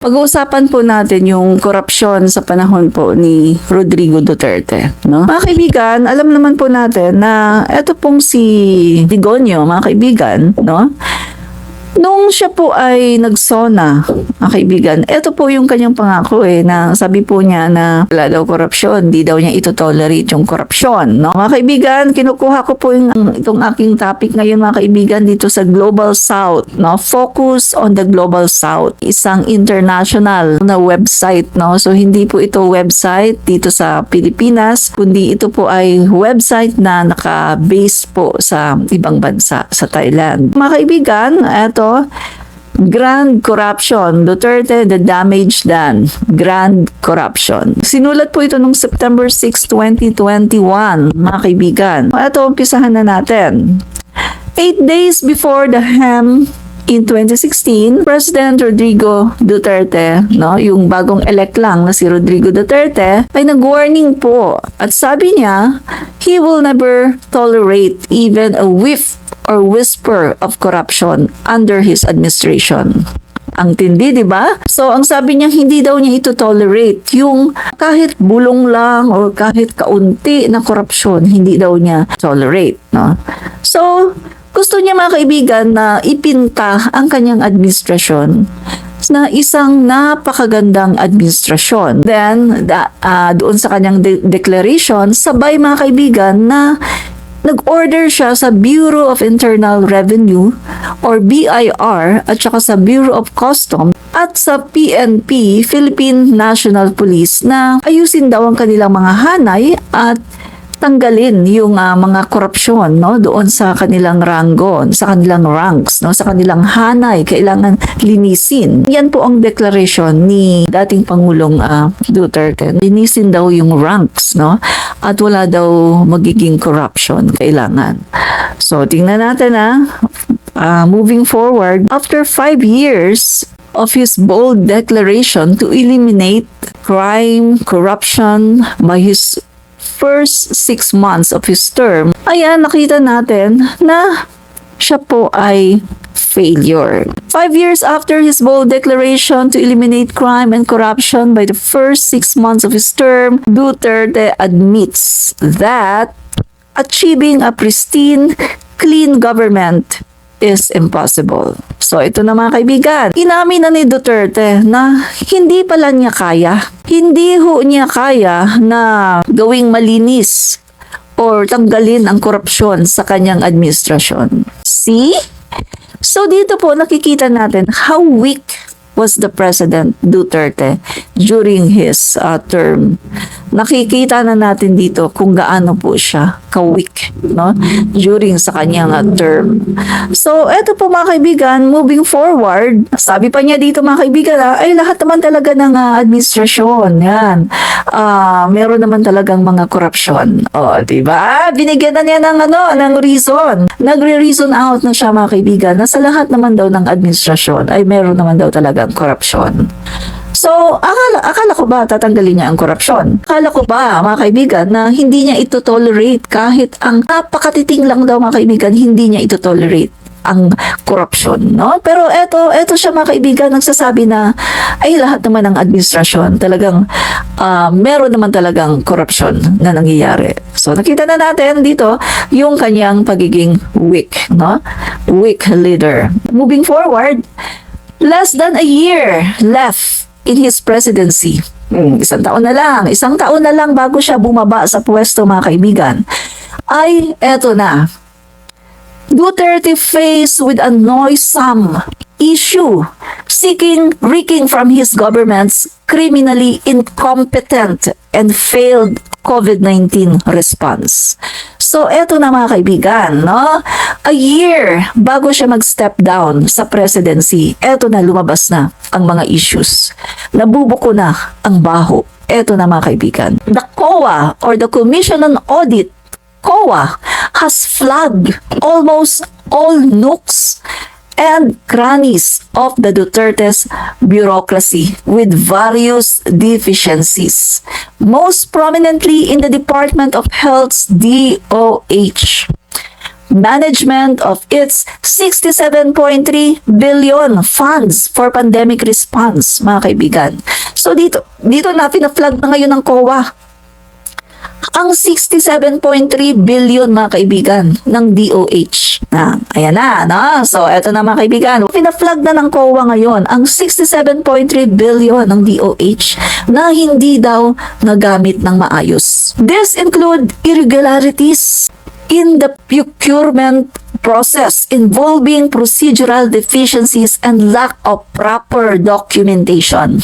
Pag-uusapan po natin yung korupsyon sa panahon po ni Rodrigo Duterte, no? Mga kaibigan, alam naman po natin na eto pong si Digonio, mga kaibigan, no? Nung siya po ay nagsona, mga kaibigan, eto po yung kanyang pangako na sabi po niya na wala daw korupsyon, di daw niya ito-tolerate yung korupsyon, no? Mga kaibigan, kinukuha ko po itong aking topic ngayon, mga kaibigan, dito sa Global South, no? Focus on the Global South, isang international na website, no? So hindi po ito website dito sa Pilipinas, kundi ito po ay website na naka-base po sa ibang bansa, sa Thailand. Mga kaibigan, eto Grand Corruption, Duterte, the damage done. Grand Corruption. Sinulat po ito noong September 6, 2021, mga kaibigan. Ito, umpisahan na natin. 8 days before the HEM in 2016, President Rodrigo Duterte, no, yung bagong elect lang na si Rodrigo Duterte, ay nag-warning po. At sabi niya, he will never tolerate even a whiff or whisper of corruption under his administration. Ang tindi, di ba? So, ang sabi niya, hindi daw niya ito tolerate. Yung kahit bulong lang or kahit kaunti na korupsyon, hindi daw niya tolerate, no? So, gusto niya, mga kaibigan, na ipinta ang kanyang administrasyon na isang napakagandang administrasyon. Then, doon sa kanyang declaration, sabay, mga kaibigan, na nag-order siya sa Bureau of Internal Revenue or BIR at saka sa Bureau of Customs at sa PNP, Philippine National Police, na ayusin daw ang kanilang mga hanay at tanggalin yung mga korupsyon, no, doon sa kanilang ranggo, sa kanilang ranks, no, sa kanilang hanay, kailangan linisin. Yan po ang declaration ni dating Pangulong Duterte. Linisin daw yung ranks, no, at wala daw magiging corruption, kailangan. So, tingnan natin moving forward, after 5 years of his bold declaration to eliminate crime, corruption by his first 6 months of his term, ayan, nakita natin na siya po ay failure. 5 years after his bold declaration to eliminate crime and corruption by the first 6 months of his term, Duterte admits that achieving a pristine, clean government is impossible. So, ito na, mga kaibigan. Inamin na ni Duterte na hindi pala niya kaya. Hindi ho niya kaya na gawing malinis or tanggalin ang korupsyon sa kanyang administrasyon. See? So, dito po nakikita natin how weak was the President Duterte during his term. Nakikita na natin dito kung gaano po siya ka-weak, no, during sa kanyang term. So, eto po, mga kaibigan, moving forward, sabi pa niya dito, mga kaibigan, ay lahat naman talaga ng administrasyon, yan. Meron naman talagang mga korupsyon. O, diba? Binigyan na niya ng reason. Nagre-reason out na siya, mga kaibigan, na sa lahat naman daw ng administrasyon ay meron naman daw talagang korupsyon. So, akala ko ba tatanggalin niya ang korupsyon? Akala ko ba, mga kaibigan, na hindi niya ito tolerate kahit ang napakatiting lang daw, mga kaibigan, hindi niya ito tolerate ang korupsyon, no? Pero eto siya, mga kaibigan, nagsasabi na ay lahat naman ng administrasyon talagang meron naman talagang korupsyon na nangyayari. So, nakita na natin dito yung kanyang pagiging weak, no? Weak leader. Moving forward, less than a year left in his presidency. Isang taon na lang bago siya bumaba sa pwesto, mga kaibigan. Ay, eto na. Duterte faced with a noisome issue seeking wreaking from his government's criminally incompetent and failed COVID-19 response. So, eto na, mga kaibigan, no? A year bago siya mag-step down sa presidency, eto na, lumabas na ang mga issues. Nabubuko na ang baho. Eto na, mga kaibigan. The COA, or the Commission on Audit, COA, has flagged almost all nooks and crannies of the Duterte's bureaucracy with various deficiencies, most prominently in the Department of Health's DOH. management of its 67.3 billion funds for pandemic response, mga kaibigan. So dito na pina-flag na ngayon ng COA ang 67.3 billion, mga kaibigan, ng DOH. Ayan na, no? So, eto na, mga kaibigan. Pina-flag na ng COA ngayon ang 67.3 billion ng DOH na hindi daw nagamit ng maayos. This include irregularities in the procurement process involving procedural deficiencies and lack of proper documentation.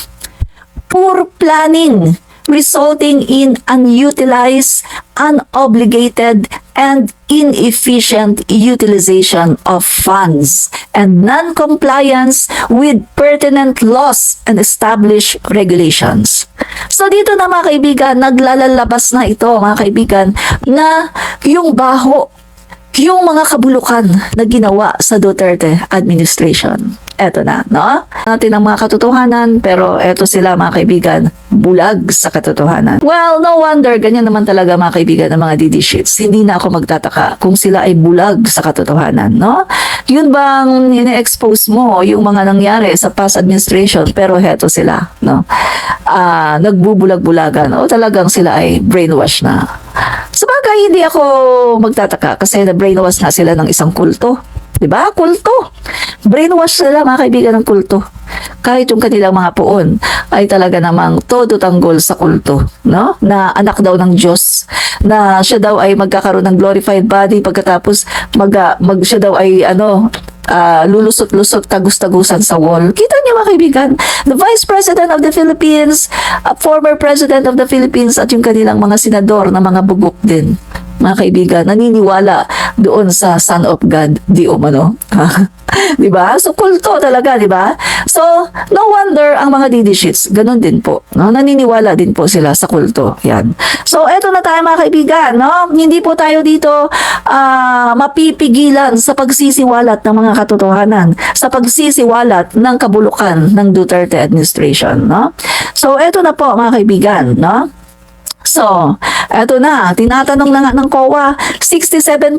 Poor planning resulting in unutilized, unobligated, and inefficient utilization of funds and non-compliance with pertinent laws and established regulations. So dito na, mga kaibigan, naglalabas na ito, mga kaibigan, na yung baho, yung mga kabulukan na ginawa sa Duterte administration. Eto na, no? Natin ang mga katotohanan, pero eto sila, mga kaibigan, bulag sa katotohanan. Well, no wonder, ganyan naman talaga, mga kaibigan, ng mga DD sheets. Hindi na ako magtataka kung sila ay bulag sa katotohanan, no? Yun bang ine-expose mo yung mga nangyari sa past administration, pero heto sila, no? Nagbubulag-bulagan, o talagang sila ay brainwash na. Sabagay, hindi ako magtataka kasi na-brainwash na sila ng isang kulto. Diba? Kulto. Brainwash sila, mga kaibigan, ng kulto. Kahit yung kanilang mga puon ay talaga namang todo tanggol sa kulto, no? Na anak daw ng Diyos, na siya daw ay magkakaroon ng glorified body pagkatapos siya daw ay lulusot-lusot, tagus-tagusan sa wall. Kita niyo, mga kaibigan, the Vice President of the Philippines, former President of the Philippines, at yung kanilang mga senador na mga bugok din, mga kaibigan, naniniwala doon sa Son of God, di umano. Diba? So, kulto talaga, diba? So, no wonder ang mga DD sheets, ganun din po, no? Naniniwala din po sila sa kulto. Yan. So, eto na tayo, mga kaibigan, no? Hindi po tayo dito mapipigilan sa pagsisiwalat ng mga katotohanan, sa pagsisiwalat ng kabulukan ng Duterte administration, no? So, eto na po, mga kaibigan, no? So, eto na, tinatanong na nga ng COA, 67.3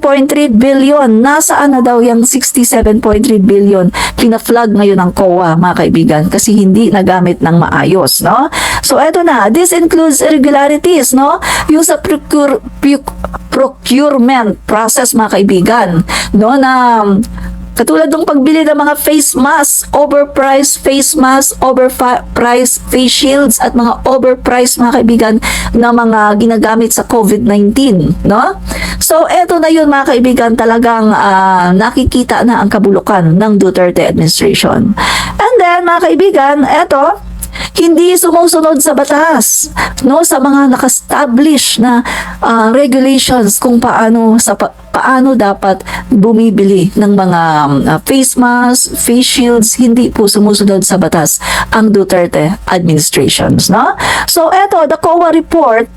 billion, nasaan na daw yung 67.3 billion? Pina-flag ngayon ng COA, mga kaibigan, kasi hindi nagamit ng maayos, no? So, eto na, this includes irregularities, no? Yung sa procurement process, mga kaibigan, no? Na katulad ng pagbili ng mga face mask, overpriced face mask, overpriced face shields, at mga overpriced, mga kaibigan, na mga ginagamit sa COVID-19, no? So, eto na yun, mga kaibigan, talagang nakikita na ang kabulukan ng Duterte administration. And then, mga kaibigan, eto, hindi sumusunod sa batas, no, sa mga naka-establish na regulations kung paano dapat bumibili ng mga face masks, face shields. Hindi po sumusunod sa batas ang Duterte administrations, no? So eto, the COA report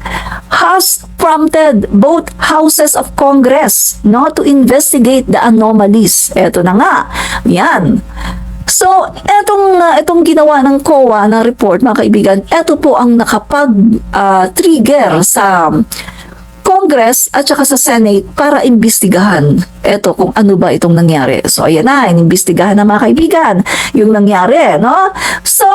has prompted both houses of Congress, no, to investigate the anomalies. Eto na nga, yan. So, etong ginawa ng COA na report, mga kaibigan, eto po ang nakapag-trigger sa Congress at saka sa Senate para imbestigahan eto kung ano ba itong nangyari. So, ayan na, inimbestigahan na, mga kaibigan, yung nangyari, no? So,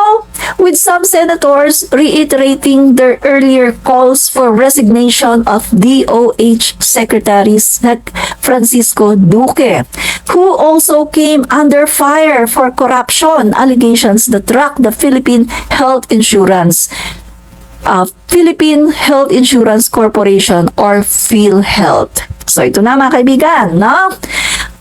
with some senators reiterating their earlier calls for resignation of DOH Secretary Francisco Duque, who also came under fire for corruption allegations that track the Philippine Health Insurance Corporation or PhilHealth. So ito na, mga kaibigan, no?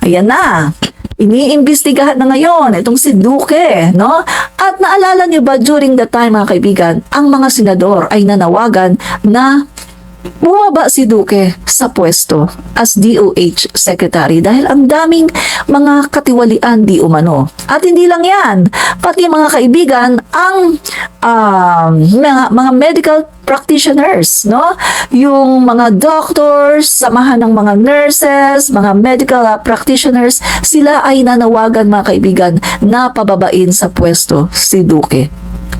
Ayan na. Iniimbestigahan na ngayon itong si Duque, no? At naalala niyo ba during the time, mga kaibigan, ang mga senador ay nanawagan na bumaba si Duque sa pwesto as DOH Secretary dahil ang daming mga katiwalian di umano. At hindi lang yan, pati, mga kaibigan, ang mga medical practitioners, no? Yung mga doctors, samahan ng mga nurses, mga medical practitioners, sila ay nanawagan, mga kaibigan, na pababain sa pwesto si Duque.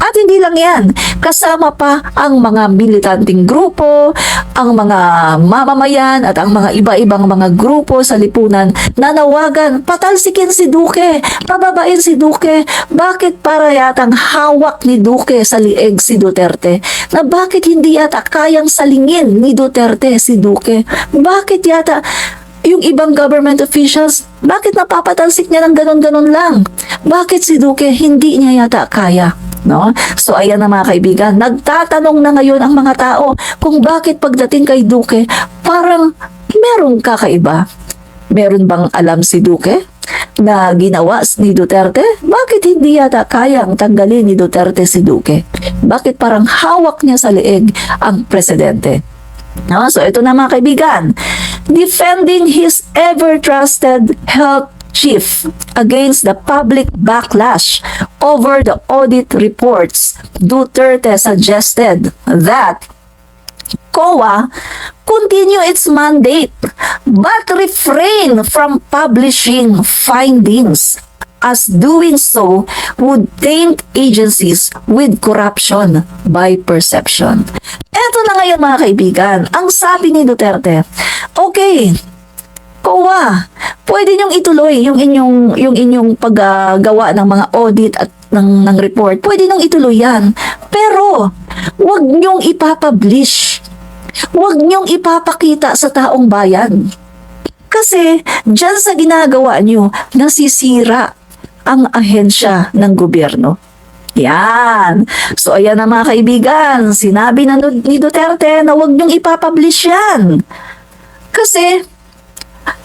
At hindi lang yan, kasama pa ang mga militanting grupo, ang mga mamamayan at ang mga iba-ibang mga grupo sa lipunan na nawagan, patalsikin si Duque, pababain si Duque. Bakit para yatang hawak ni Duque sa lieg si Duterte? Na bakit hindi yata kayang salingin ni Duterte si Duque? Bakit yata yung ibang government officials, bakit napapatalsik niya ng ganon-ganon lang? Bakit si Duque hindi niya yata kaya? No? So ayan na mga kaibigan, nagtatanong na ngayon ang mga tao kung bakit pagdating kay Duque, parang merong kakaiba. Meron bang alam si Duque na ginawa ni Duterte? Bakit hindi yata kayang tanggalin ni Duterte si Duque? Bakit parang hawak niya sa leeg ang presidente? No? So ito na mga kaibigan, defending his ever-trusted health chief against the public backlash over the audit reports, Duterte suggested that COA continue its mandate but refrain from publishing findings, as doing so would taint agencies with corruption by perception. Eto na ngayon mga kaibigan, ang sabi ni Duterte, okay, COA, pwede niyong ituloy yung inyong paggawa ng mga audit at ng report. Pwede niyong ituloy yan. Pero, wag niyong ipapublish. Wag niyong ipapakita sa taong bayan. Kasi, dyan sa ginagawa niyo, nasisira ang ahensya ng gobyerno. Yan. So, ayan na mga kaibigan. Sinabi na ni Duterte na wag niyong ipapublish yan. Kasi,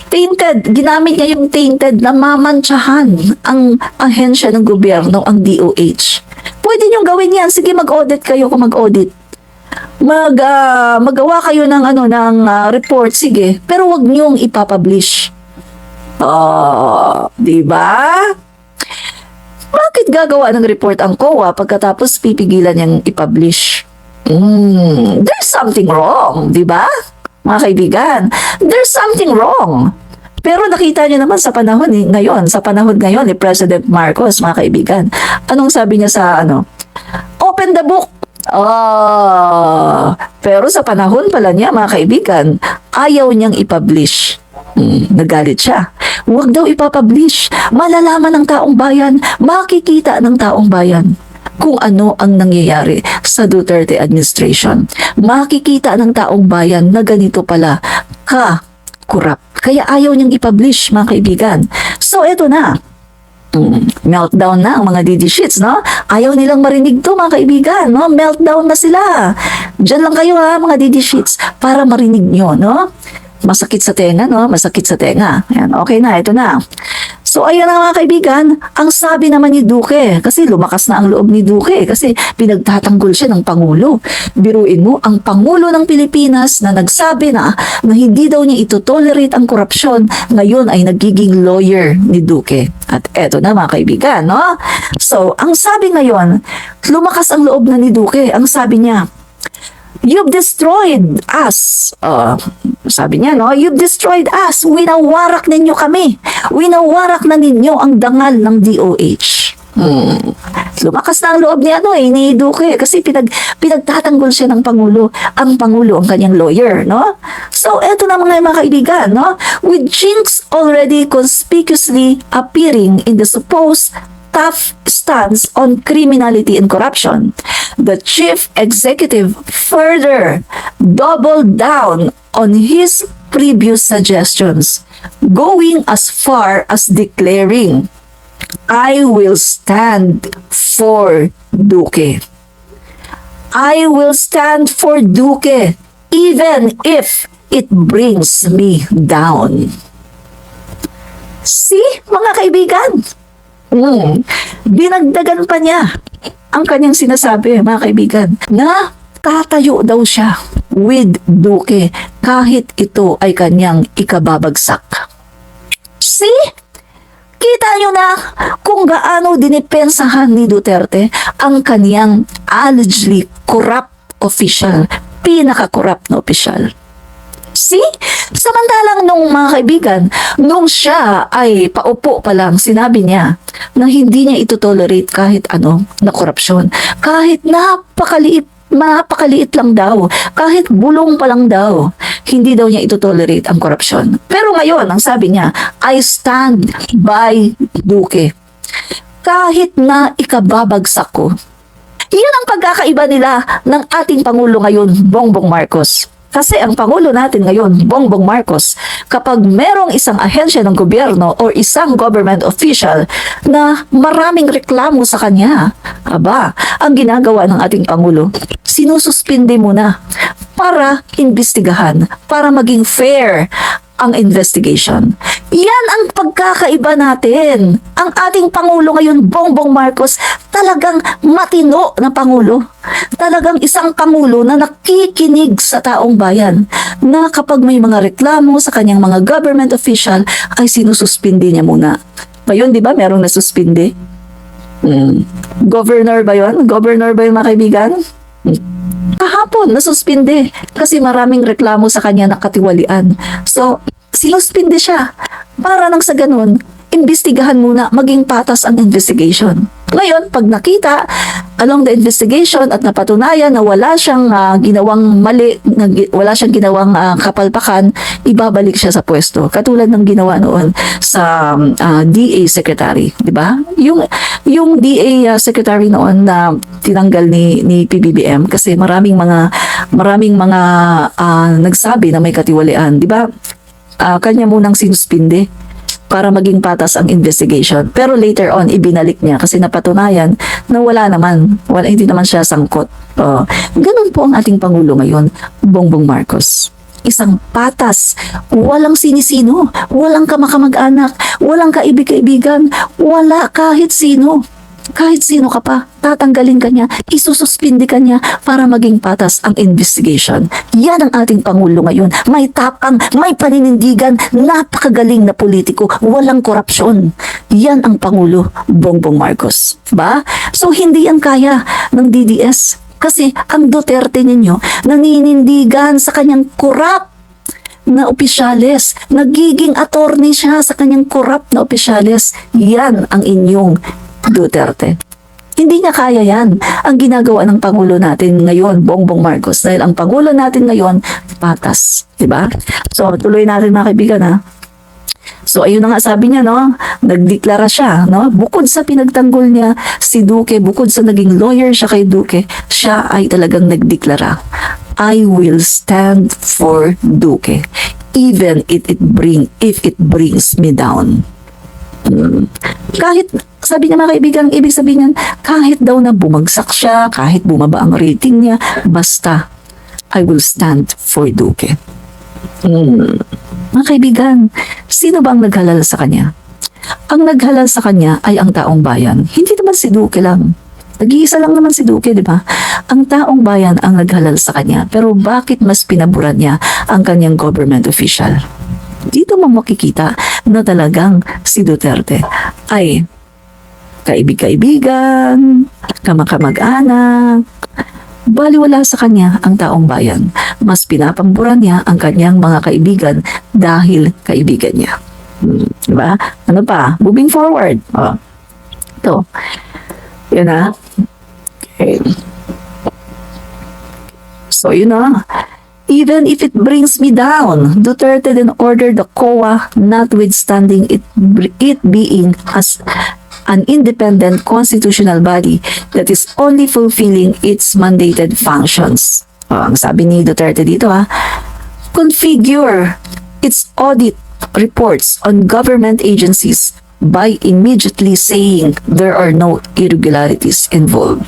tainted, ginamit niya yung tainted na mamantsahan ang ahensya ng gobyerno, ang DOH. Pwede niyong gawin yan. Sige, mag-audit kayo kung mag-audit. Magawa kayo ng report, sige. Pero wag niyong ipapublish. Di ba? Bakit gagawa ng report ang COA pagkatapos pipigilan niyang ipublish? There's something wrong, di ba? Mga kaibigan, there's something wrong. Pero nakita niyo naman sa panahon ngayon ni President Marcos, mga kaibigan. Anong sabi niya sa open the book. Pero sa panahon pala niya, mga kaibigan, ayaw niyang ipublish. Nagalit siya. Huwag daw ipapublish. Malalaman ng taong bayan, makikita ng taong bayan kung ano ang nangyayari sa Duterte administration. Makikita ng taong bayan na ganito pala ka-corrupt. Kaya ayaw niyang ipublish, mga kaibigan. So, eto na. Meltdown na ang mga DD sheets, no? Ayaw nilang marinig to, mga kaibigan, no? Meltdown na sila. Diyan lang kayo, mga DD sheets, para marinig nyo, no? Masakit sa tenga, no? Masakit sa tenga. Ayan, okay na, ito na. So, ayan na mga kaibigan, ang sabi naman ni Duque, kasi lumakas na ang loob ni Duque, kasi pinagtatanggol siya ng Pangulo. Biruin mo, ang Pangulo ng Pilipinas na nagsabi na hindi daw niya ito-tolerate ang korupsyon, ngayon ay nagiging lawyer ni Duque. At eto na mga kaibigan, no? So, ang sabi ngayon, lumakas ang loob na ni Duque, ang sabi niya, you've destroyed us. Sabi niya, no? You've destroyed us. Winawarak ninyo kami. Winawarak na ninyo ang dangal ng DOH. Lumakas na ang loob ni Duque kasi pinagtatanggol siya ng Pangulo. Ang Pangulo ang kanyang lawyer, no? So, eto na mga kaibigan, no? With chinks already conspicuously appearing in the supposed tough stance on criminality and corruption, the chief executive further doubled down on his previous suggestions, going as far as declaring, I will stand for Duque. I will stand for Duque even if it brings me down. See, mga kaibigan? Dinagdagan pa niya ang kanyang sinasabi, mga kaibigan, na tatayo daw siya with Duque kahit ito ay kanyang ikababagsak. See? Kita nyo na kung gaano dinipensahan ni Duterte ang kanyang allegedly corrupt official, pinaka-corrupt na official. See? Samantalang nung mga kaibigan, nung siya ay paupo pa lang, sinabi niya na hindi niya ito-tolerate kahit ano na korupsyon. Kahit napakaliit lang daw, kahit bulong pa lang daw, hindi daw niya ito-tolerate ang korupsyon. Pero ngayon, ang sabi niya, I stand by Duque. Kahit na ikababagsak ko. Iyan ang pagkakaiba nila ng ating Pangulo ngayon, Bongbong Marcos. Kasi ang Pangulo natin ngayon, Bongbong Marcos, kapag merong isang ahensya ng gobyerno o isang government official na maraming reklamo sa kanya, aba, ang ginagawa ng ating Pangulo, sinususpindi muna para imbestigahan, para maging fair ang investigation. Yan ang pagkakaiba natin. Ang ating Pangulo ngayon, Bongbong Marcos, talagang matino na Pangulo. Talagang isang Pangulo na nakikinig sa taong bayan. Na kapag may mga reklamo sa kanyang mga government official, ay sinususpindi niya muna. Ngayon, di ba, merong nasuspindi? Governor ba yun? Governor ba yun, mga kaibigan? Kahapon, nasuspindi kasi maraming reklamo sa kanya na katiwalian. So, sinuspindi siya para nang sa ganun, imbestigahan muna, maging patas ang investigation. Ngayon, pag nakita along the investigation at napatunayan na wala siyang ginawang mali, wala siyang ginawang kapalpakan, ibabalik siya sa pwesto. Katulad ng ginawa noon sa DA Secretary, di ba? Yung DA Secretary noon na tinanggal ni PBBM kasi maraming mga nagsabi na may katiwalian, di ba? Kanya munang sinuspinde para maging patas ang investigation. Pero later on, ibinalik niya kasi napatunayan na hindi naman siya sangkot. Ganun po ang ating Pangulo ngayon, Bongbong Marcos. Isang patas, walang sinisino, walang kamakamag-anak, walang kaibig-kaibigan, wala kahit sino. Kahit sino ka pa, tatanggalin ka niya, isususpindi ka niya para maging patas ang investigation. Yan ang ating Pangulo ngayon. May tapang, may paninindigan, napakagaling na politiko, walang korupsyon. Yan ang Pangulo, Bongbong Marcos. Ba? So, hindi yan kaya ng DDS. Kasi ang Duterte ninyo, naninindigan sa kanyang korap na opisyales. Nagiging attorney siya sa kanyang korap na opisyales. Yan ang inyong Duterte. Hindi niya kaya yan. Ang ginagawa ng Pangulo natin ngayon, Bongbong Marcos, dahil ang Pangulo natin ngayon, patas. Diba? So, tuloy natin mga kaibigan, ha? So, ayun na nga sabi niya, no? Nagdeklara siya, no? Bukod sa pinagtanggol niya si Duque, bukod sa naging lawyer siya kay Duque, siya ay talagang nagdeklara, I will stand for Duque, even if it brings me down. Kahit, sabi niya mga kaibigan, ibig sabihin niyan, kahit daw na bumagsak siya, kahit bumaba ang rating niya, basta, I will stand for Duque. Mga kaibigan, sino ba ang naghalal sa kanya? Ang naghalal sa kanya ay ang taong bayan. Hindi naman si Duque lang. Nag-iisa lang naman si Duque, di ba? Ang taong bayan ang naghalal sa kanya. Pero bakit mas pinaburan niya ang kanyang government official? Dito mo makikita na talagang si Duterte ay kaibig-kaibigan, kamag-anak, baliwala sa kanya ang taong bayan. Mas pinapamburan niya ang kanyang mga kaibigan dahil kaibigan niya. Diba? Ano pa? Moving forward. Ito. Yun na. Okay. So, yun na. Even if it brings me down, Duterte then ordered the COA, notwithstanding it being as an independent constitutional body that is only fulfilling its mandated functions. Ang sabi ni Duterte dito, configure its audit reports on government agencies by immediately saying there are no irregularities involved.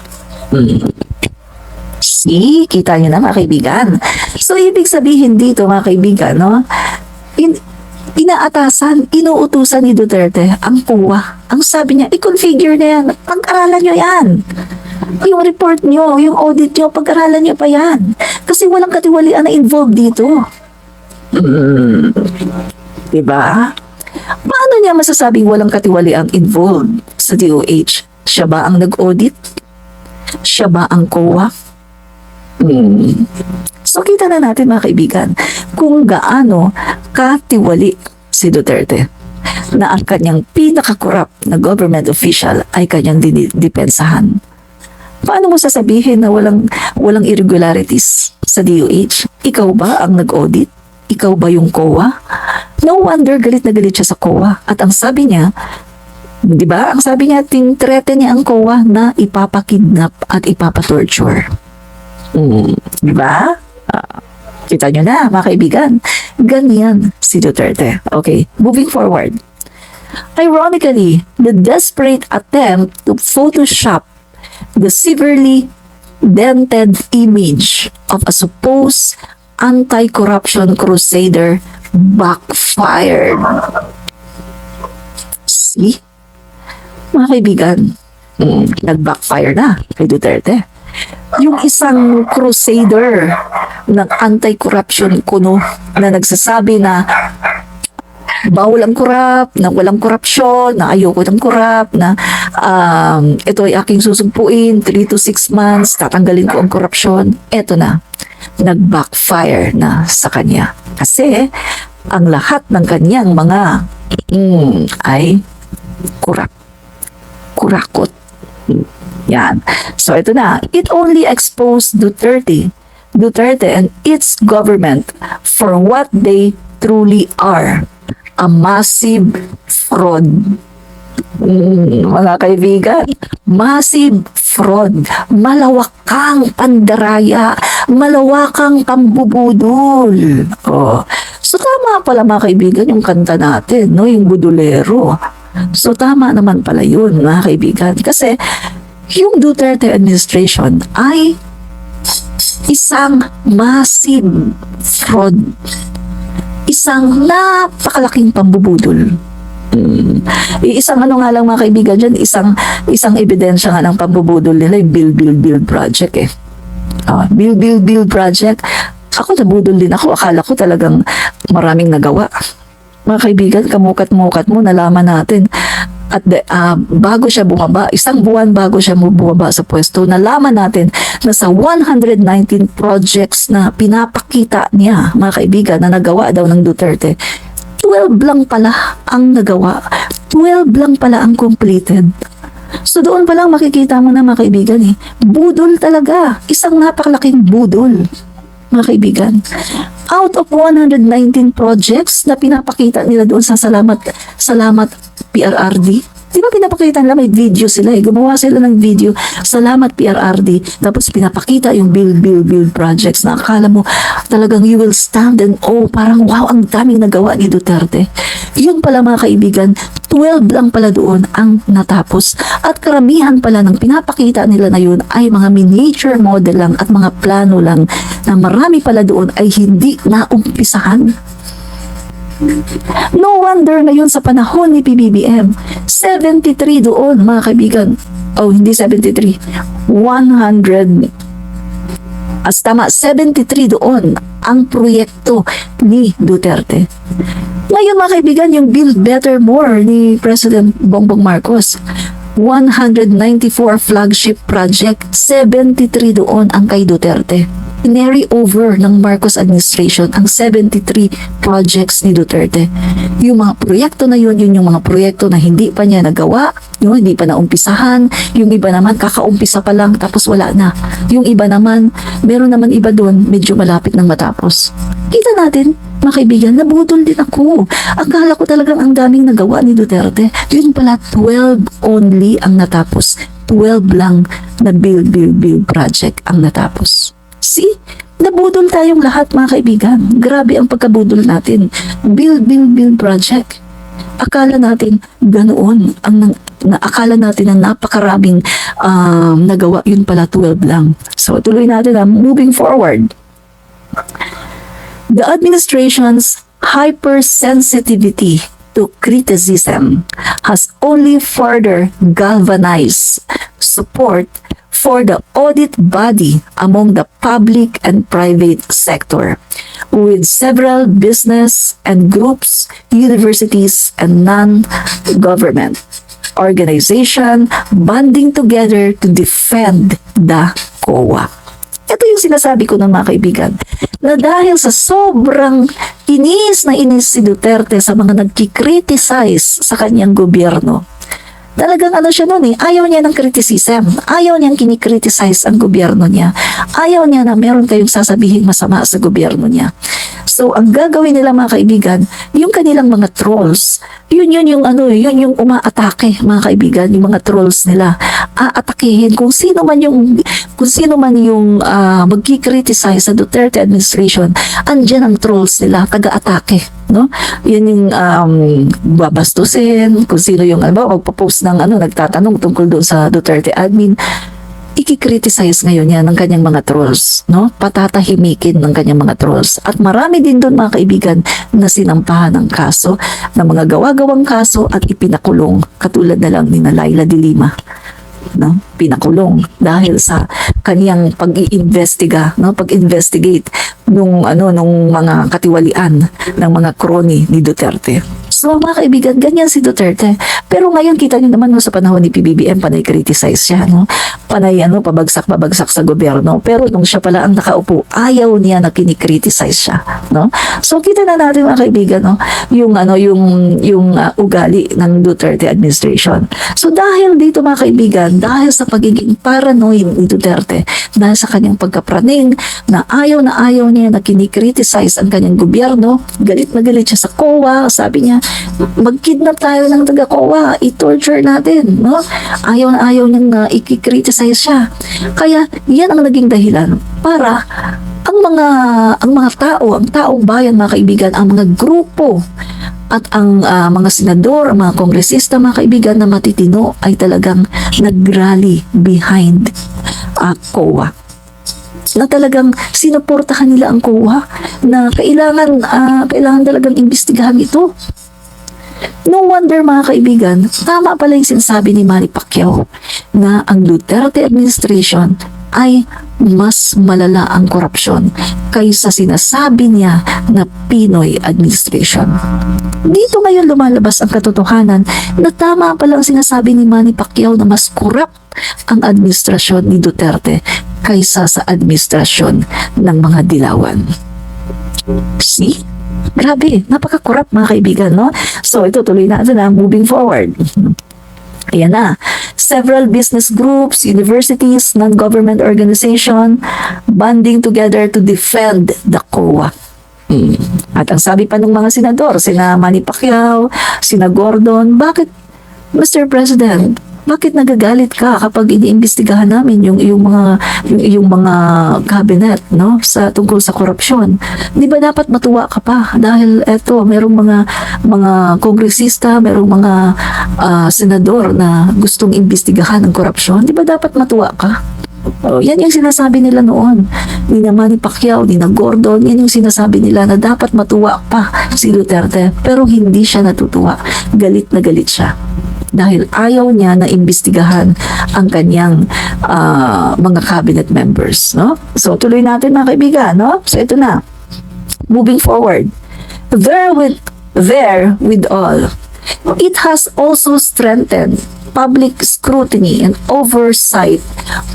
See, kita nyo na mga kaibigan. So, ibig sabihin dito mga kaibigan, no? Inaatasan, inuutusan ni Duterte ang COA. Ang sabi niya, i-configure na yan. Pag-aralan nyo yan. Yung report nyo, yung audit nyo, pag-aralan nyo pa yan. Kasi walang katiwalian na involved dito. Diba? Paano niya masasabing walang katiwaliang involved sa DOH? Siya ba ang nag-audit? Siya ba ang COA? So kita na natin mga kaibigan kung gaano katiwali si Duterte na ang kanyang pinaka-corrupt na government official ay kanyang dinidepensahan. Paano mo sasabihin na walang irregularities sa DOH? Ikaw ba ang nag-audit? Ikaw ba yung COA? No wonder galit na galit siya sa COA. At ang sabi niya, di ba? Ang sabi niya, tintrete niya ang COA na ipapakidnap at ipapatorture. Di ba? Kita nyo na, mga kaibigan. Ganyan si Duterte. Okay, moving forward. Ironically, the desperate attempt to Photoshop the severely dented image of a supposed anti-corruption crusader backfired. See? Mga kaibigan, nag-backfire na kay Duterte. Yung isang crusader ng anti-corruption kuno na nagsasabi na bawal ang korap, na walang korupsyon, na ayoko ng korap, na ito ay aking susumpuin, 3 to 6 months, tatanggalin ko ang korupsyon. Ito na, nag-backfire na sa kanya. Kasi, ang lahat ng kanyang mga ay kurakot. Yan. So, ito na. It only exposed Duterte and its government for what they truly are. A massive fraud. Mga kaibigan, massive fraud. Malawakang pandaraya. Malawakang pambubudol. Oh. So tama pala mga kaibigan yung kanta natin, no? Yung budulero. So tama naman pala yun mga kaibigan. Kasi yung Duterte administration ay isang massive fraud. Isang napakalaking pambubudol. Isang ano nga lang mga kaibigan dyan, isang ebidensya nga ng pambubudol nila, yung build project eh. Build project. Ako nabudol din ako. Akala ko talagang maraming nagawa. Mga kaibigan, kamukat-mukat mo, nalaman natin. At bago siya bumaba, isang buwan bago siya bumaba sa pwesto, nalaman natin na sa 119 projects na pinapakita niya, mga kaibigan, na nagawa daw ng Duterte, 12 lang pala ang nagawa. 12 lang pala ang completed. So doon pa lang makikita mo na mga kaibigan budol talaga. Isang napakalaking budol. Mga kaibigan, out of 119 projects na pinapakita nila doon sa Salamat PRRD, di ba pinapakita nila, may video sila gumawa sila ng video, Salamat PRRD, tapos pinapakita yung build projects na akala mo talagang you will stand and parang wow, ang daming nagawa ni Duterte. Yun pala mga kaibigan, 12 lang pala doon ang natapos at karamihan pala ng pinapakita nila na yun ay mga miniature model lang at mga plano lang na marami pala doon ay hindi naumpisahan. No wonder na yun sa panahon ni PBBM, 73 doon mga kaibigan. Hindi 73, 73 doon ang proyekto ni Duterte. Ngayon mga kaibigan, yung Build Better More ni President Bongbong Marcos, 194 flagship project, 73 doon ang kay Duterte. Carry over ng Marcos administration ang 73 projects ni Duterte. Yung mga proyekto na yun yung mga proyekto na hindi pa niya nagawa, yung hindi pa naumpisahan, yung iba naman kakaumpisa pa lang tapos wala na. Yung iba naman, meron naman iba doon medyo malapit ng matapos. Kita natin, mga kaibigan, nabudol din ako. Akala ko talagang ang daming nagawa ni Duterte. Yun pala, 12 only ang natapos. 12 lang na build project ang natapos. See? Nabudol tayong lahat mga kaibigan. Grabe ang pagkabudol natin. Build project. Akala natin ganoon. Akala natin na napakaraming nagawa. Yun pala 12 lang. So tuloy natin moving forward. The administration's hypersensitivity to criticism has only further galvanized support for the audit body among the public and private sector, with several business and groups, universities, and non-government organization banding together to defend the COA. Ito yung sinasabi ko ng mga kaibigan, na dahil sa sobrang inis na inis si Duterte sa mga nagkikriticize sa kanyang gobyerno, talagang ano siya noon ayaw niya ng criticism. Ayaw niyang kinikriticize ang gobyerno niya. Ayaw niya na meron kayong sasabihin masama sa gobyerno niya. So, ang gagawin nila mga kaibigan, yung kanilang mga trolls, yun yung umaatake mga kaibigan, yung mga trolls nila. Aatakihin kung sino man yung magki-criticize sa Duterte administration, andyan ang trolls nila, taga-atake, no? Yun yung babastusin, kung sino yung magpo-post ng nagtatanong tungkol doon sa Duterte admin, i-criticize ngayon yan ng kanyang mga trolls, no? Patatahimikin ng kanyang mga trolls. At marami din doon mga kaibigan na sinampahan ng kaso, ng mga gawa-gawang kaso at ipinakulong, katulad na lang ni Laila de Lima, no? Pinakulong dahil sa kaniyang pag-iimbestiga, no? Pag-investigate nung mga katiwalian ng mga crony ni Duterte. So mga kaibigan, ganyan si Duterte. Pero ngayon kita niyo naman sa panahon ni PBBM, panay criticize siya, no? Panay pabagsak sa gobyerno. Pero nung siya pala ang nakaupo, ayaw niya na kinikriticize siya, no? So kita na natin mga kaibigan, no? Yung ugali ng Duterte administration. So dahil dito mga kaibigan, dahil sa pagiging paranoid ni Duterte, dahil sa kanyang pagkapraning na ayaw niya na kinikriticize ang kanyang gobyerno, galit na galit siya sa COA, sabi niya, mag-kidnap tayo ng taga-COA, i-torture natin, no? Ayaw niyang i-criticize siya. Kaya yan ang naging dahilan para ang taong bayan mga kaibigan, ang mga grupo at ang mga senador, ang mga kongresista mga kaibigan na matitino ay talagang nag-rally behind COA. Na talagang sinuportahan nila ang COA na kailangan talagang imbestigahan ito. No wonder mga kaibigan, tama pala yung sinasabi ni Manny Pacquiao na ang Duterte administration ay mas malala ang korupsyon kaysa sinasabi niya na Pinoy administration. Dito ngayon lumalabas ang katotohanan na tama pala ang sinasabi ni Manny Pacquiao na mas corrupt ang administrasyon ni Duterte kaysa sa administrasyon ng mga dilawan. See? Grabe, napaka-corrupt mga kaibigan, no? So ito, tuloy natin moving forward. Ayan na. Several business groups, universities, non-government organization banding together to defend the COA. At ang sabi pa ng mga senador, sina Manny Pacquiao, sina Gordon, bakit, Mr. President, bakit nagagalit ka kapag iniimbestigahan namin yung mga cabinet, no, sa tungkol sa korupsyon? Di ba dapat matuwa ka pa dahil merong mga kongresista, merong mga senador na gustong imbestigahan ng korupsyon? Di ba dapat matuwa ka? Yan yung sinasabi nila noon ni Manny Pacquiao, ni Gordon. Yan yung sinasabi nila na dapat matuwa pa si Duterte, pero hindi siya natutuwa. Galit na galit siya dahil ayaw niya na imbestigahan ang kanyang mga cabinet members, no? So tuloy natin mga kaibigan, no? So ito na, moving forward, there with all, it has also strengthened public scrutiny and oversight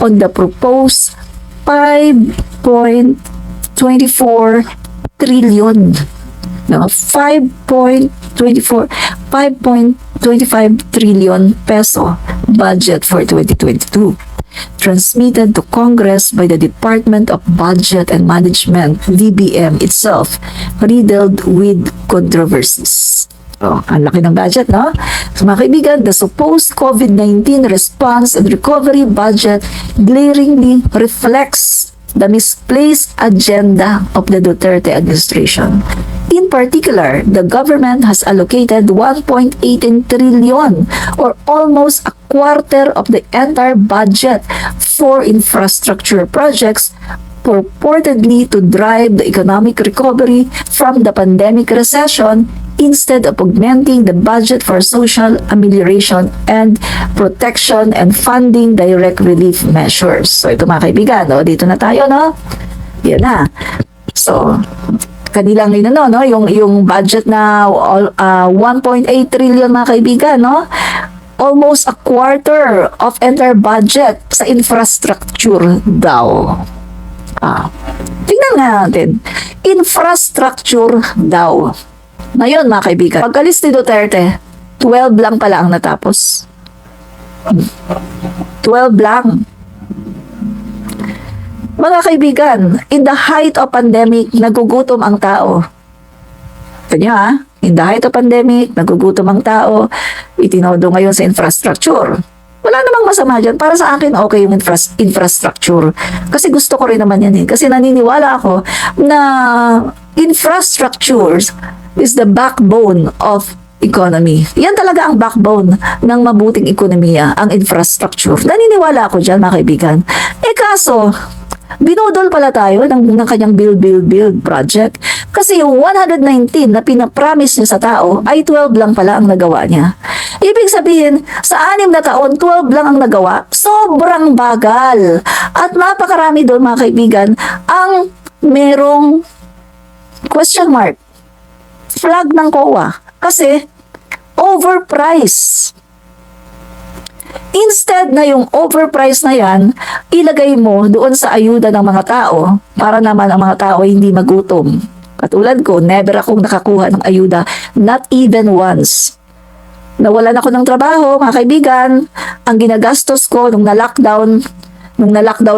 on the proposed 5.24 trillion, no, 5.25 trillion peso budget for 2022, transmitted to Congress by the Department of Budget and Management, DBM itself, riddled with controversies. Ang laki ng budget, no? So, mga kaibigan, the supposed COVID-19 response and recovery budget glaringly reflects the misplaced agenda of the Duterte administration. In particular, the government has allocated 1.18 trillion or almost a quarter of the entire budget for infrastructure projects purportedly to drive the economic recovery from the pandemic recession instead of augmenting the budget for social amelioration and protection and funding direct relief measures. So ito mga kaibigan, no? Dito na tayo, no? Yan na. So, kanilang yung budget na 1.8 trillion mga kaibigan, no? Almost a quarter of entire budget sa infrastructure daw. Tingnan nga natin. Infrastructure daw. Ngayon, mga kaibigan, pagkalis ni Duterte, 12 lang pala ang natapos. 12 lang. Mga kaibigan, in the height of pandemic, nagugutom ang tao. Kanya, in the height of pandemic, nagugutom ang tao, itinodo ngayon sa infrastructure. Wala namang masama dyan. Para sa akin, okay yung infrastructure. Kasi gusto ko rin naman yan eh. Kasi naniniwala ako na infrastructures is the backbone of economy. Yan talaga ang backbone ng mabuting ekonomiya, ang infrastructure. Naniniwala ako dyan, mga kaibigan. Kaso, binudol pala tayo ng kanyang build project. Kasi yung 119 na pinapromise niya sa tao ay 12 lang pala ang nagawa niya. Ibig sabihin, sa 6 na taon, 12 lang ang nagawa. Sobrang bagal. At napakarami doon, mga kaibigan, ang merong question mark. Flag ng COA. Kasi, overpriced. Instead na yung overpriced na yan, ilagay mo doon sa ayuda ng mga tao para naman ang mga tao hindi magutom. Katulad ko, never akong nakakuha ng ayuda, not even once. Nawalan ako ng trabaho, mga kaibigan. Ang ginagastos ko nung na-lockdown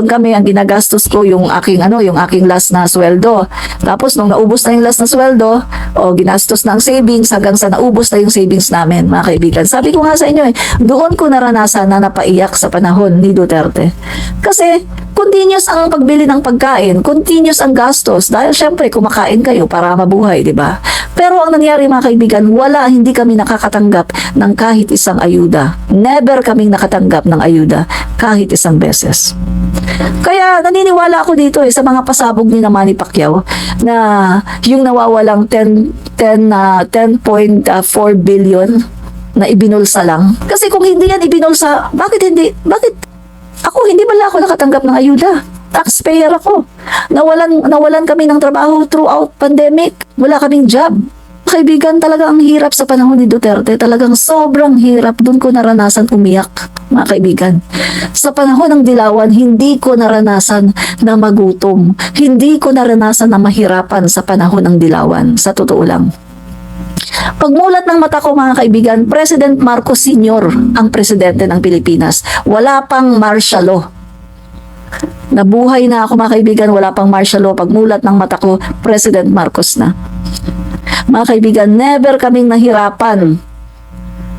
kami, ang ginagastos ko yung aking last na sweldo. Tapos nung naubos na yung last na sweldo, ginastos na ang savings hanggang sa naubos na yung savings namin, mga kaibigan. Sabi ko nga sa inyo doon ko naranasan na napaiyak sa panahon ni Duterte. Kasi continuous ang pagbili ng pagkain, continuous ang gastos dahil syempre kumakain kayo para mabuhay, di ba? Pero ang nangyari, mga kaibigan, hindi kami nakakatanggap ng kahit isang ayuda. Never kaming nakatanggap ng ayuda kahit isang beses. Kaya naniniwala ako dito sa mga pasabog ni Manny Pacquiao na yung nawawalang 10.4 billion na ibinulsa lang. Kasi kung hindi yan ibinulsa, bakit hindi ako nakatanggap ng ayuda? Taxpayer ako. Nawalan kami ng trabaho throughout pandemic. Wala kaming job. Kaibigan, talaga ang hirap sa panahon ni Duterte. Talagang sobrang hirap. Doon ko naranasan umiyak, mga kaibigan. Sa panahon ng Dilawan, hindi ko naranasan na magutom. Hindi ko naranasan na mahirapan sa panahon ng Dilawan. Sa totoo lang. Pagmulat ng mata ko, mga kaibigan, President Marcos Sr. ang presidente ng Pilipinas. Wala pang martial law. Nabuhay na ako, mga kaibigan, wala pang martial law. Pagmulat ng mata ko, President Marcos na. Mga kaibigan, never kaming nahirapan.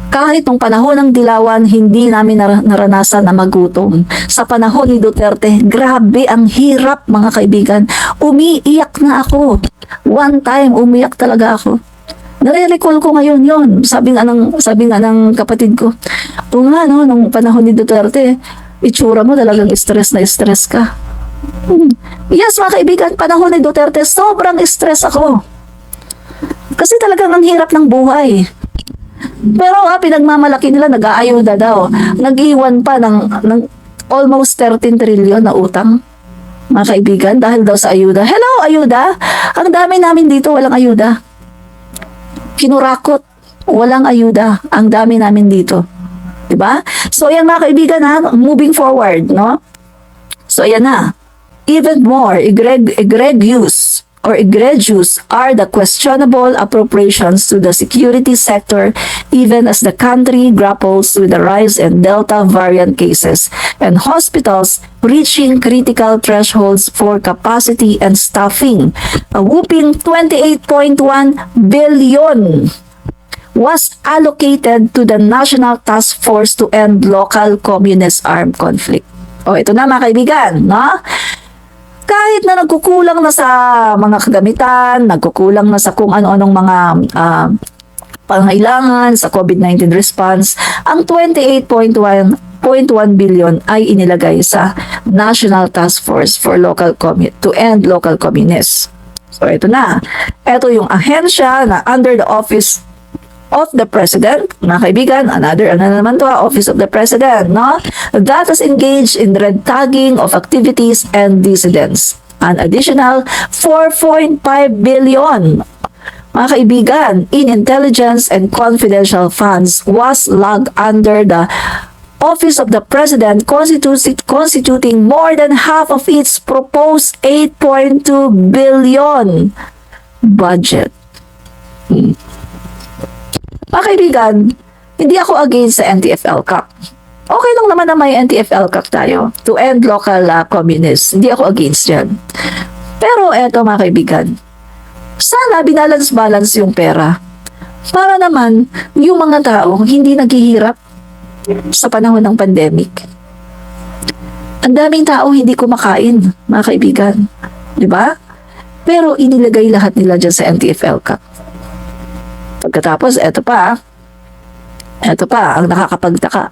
Kahit nung panahon ng Dilawan, hindi namin naranasan na magutom. Sa panahon ni Duterte, grabe ang hirap, mga kaibigan. Umiiyak na ako. One time, umiyak talaga ako. Nare-recall ko ngayon yon. Sabi nga ng kapatid ko, nung panahon ni Duterte, itsura mo talagang stress na stress ka. Yes, mga kaibigan, panahon ni Duterte, sobrang stress ako. Kasi talagang ang hirap ng buhay. Pero pinagmamalaki nila, nag-aayuda daw. Nag-iwan pa ng almost 13 trillion na utang. Mga kaibigan, dahil daw sa ayuda. Hello, ayuda! Ang dami namin dito, walang ayuda. Kinurakot, walang ayuda. Ang dami namin dito. Diba? So, ayan, mga kaibigan, moving forward, no? So, ayan na. Even more, egregious are the questionable appropriations to the security sector even as the country grapples with the rise in Delta variant cases and hospitals reaching critical thresholds for capacity and staffing. A whopping 28.1 billion was allocated to the National Task Force to End Local Communist Armed Conflict. Ito na, mga kaibigan, no? Kahit na nagkukulang na sa mga kagamitan, nagkukulang na sa kung ano-anong mga pangailangan sa COVID-19 response, ang 28.1 billion ay inilagay sa National Task Force for to End Local Communists. So ito na. Ito yung ahensya na under the office of the President, mga kaibigan, Office of the President, no? That has engaged in red tagging of activities and dissidents. An additional 4.5 billion, mga kaibigan, in intelligence and confidential funds was logged under the Office of the President constituting more than half of its proposed 8.2 billion budget. Mga kaibigan, hindi ako against sa NTF-ELCAC. Okay lang naman na may NTF-ELCAC tayo to end local communists. Hindi ako against yan. Pero eto mga kaibigan, sana binalance-balance yung pera para naman yung mga taong hindi naghihirap sa panahon ng pandemic. Ang daming tao hindi kumakain, mga kaibigan. Di ba? Pero inilagay lahat nila dyan sa NTF-ELCAC. Pagkatapos, eto pa ang nakakapagtaka.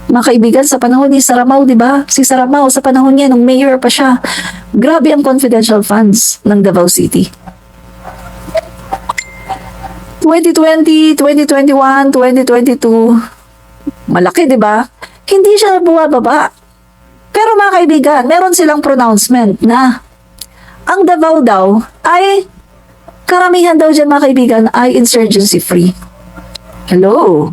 Mga kaibigan, sa panahon ni Saramaw, di ba? Si Saramaw, sa panahon niya, nung mayor pa siya, grabe ang confidential funds ng Davao City. 2020, 2021, 2022, malaki, di ba? Hindi siya bumababa. Pero mga kaibigan, meron silang pronouncement na ang Davao daw ay, karamihan daw dyan mga kaibigan, ay insurgency free. Hello?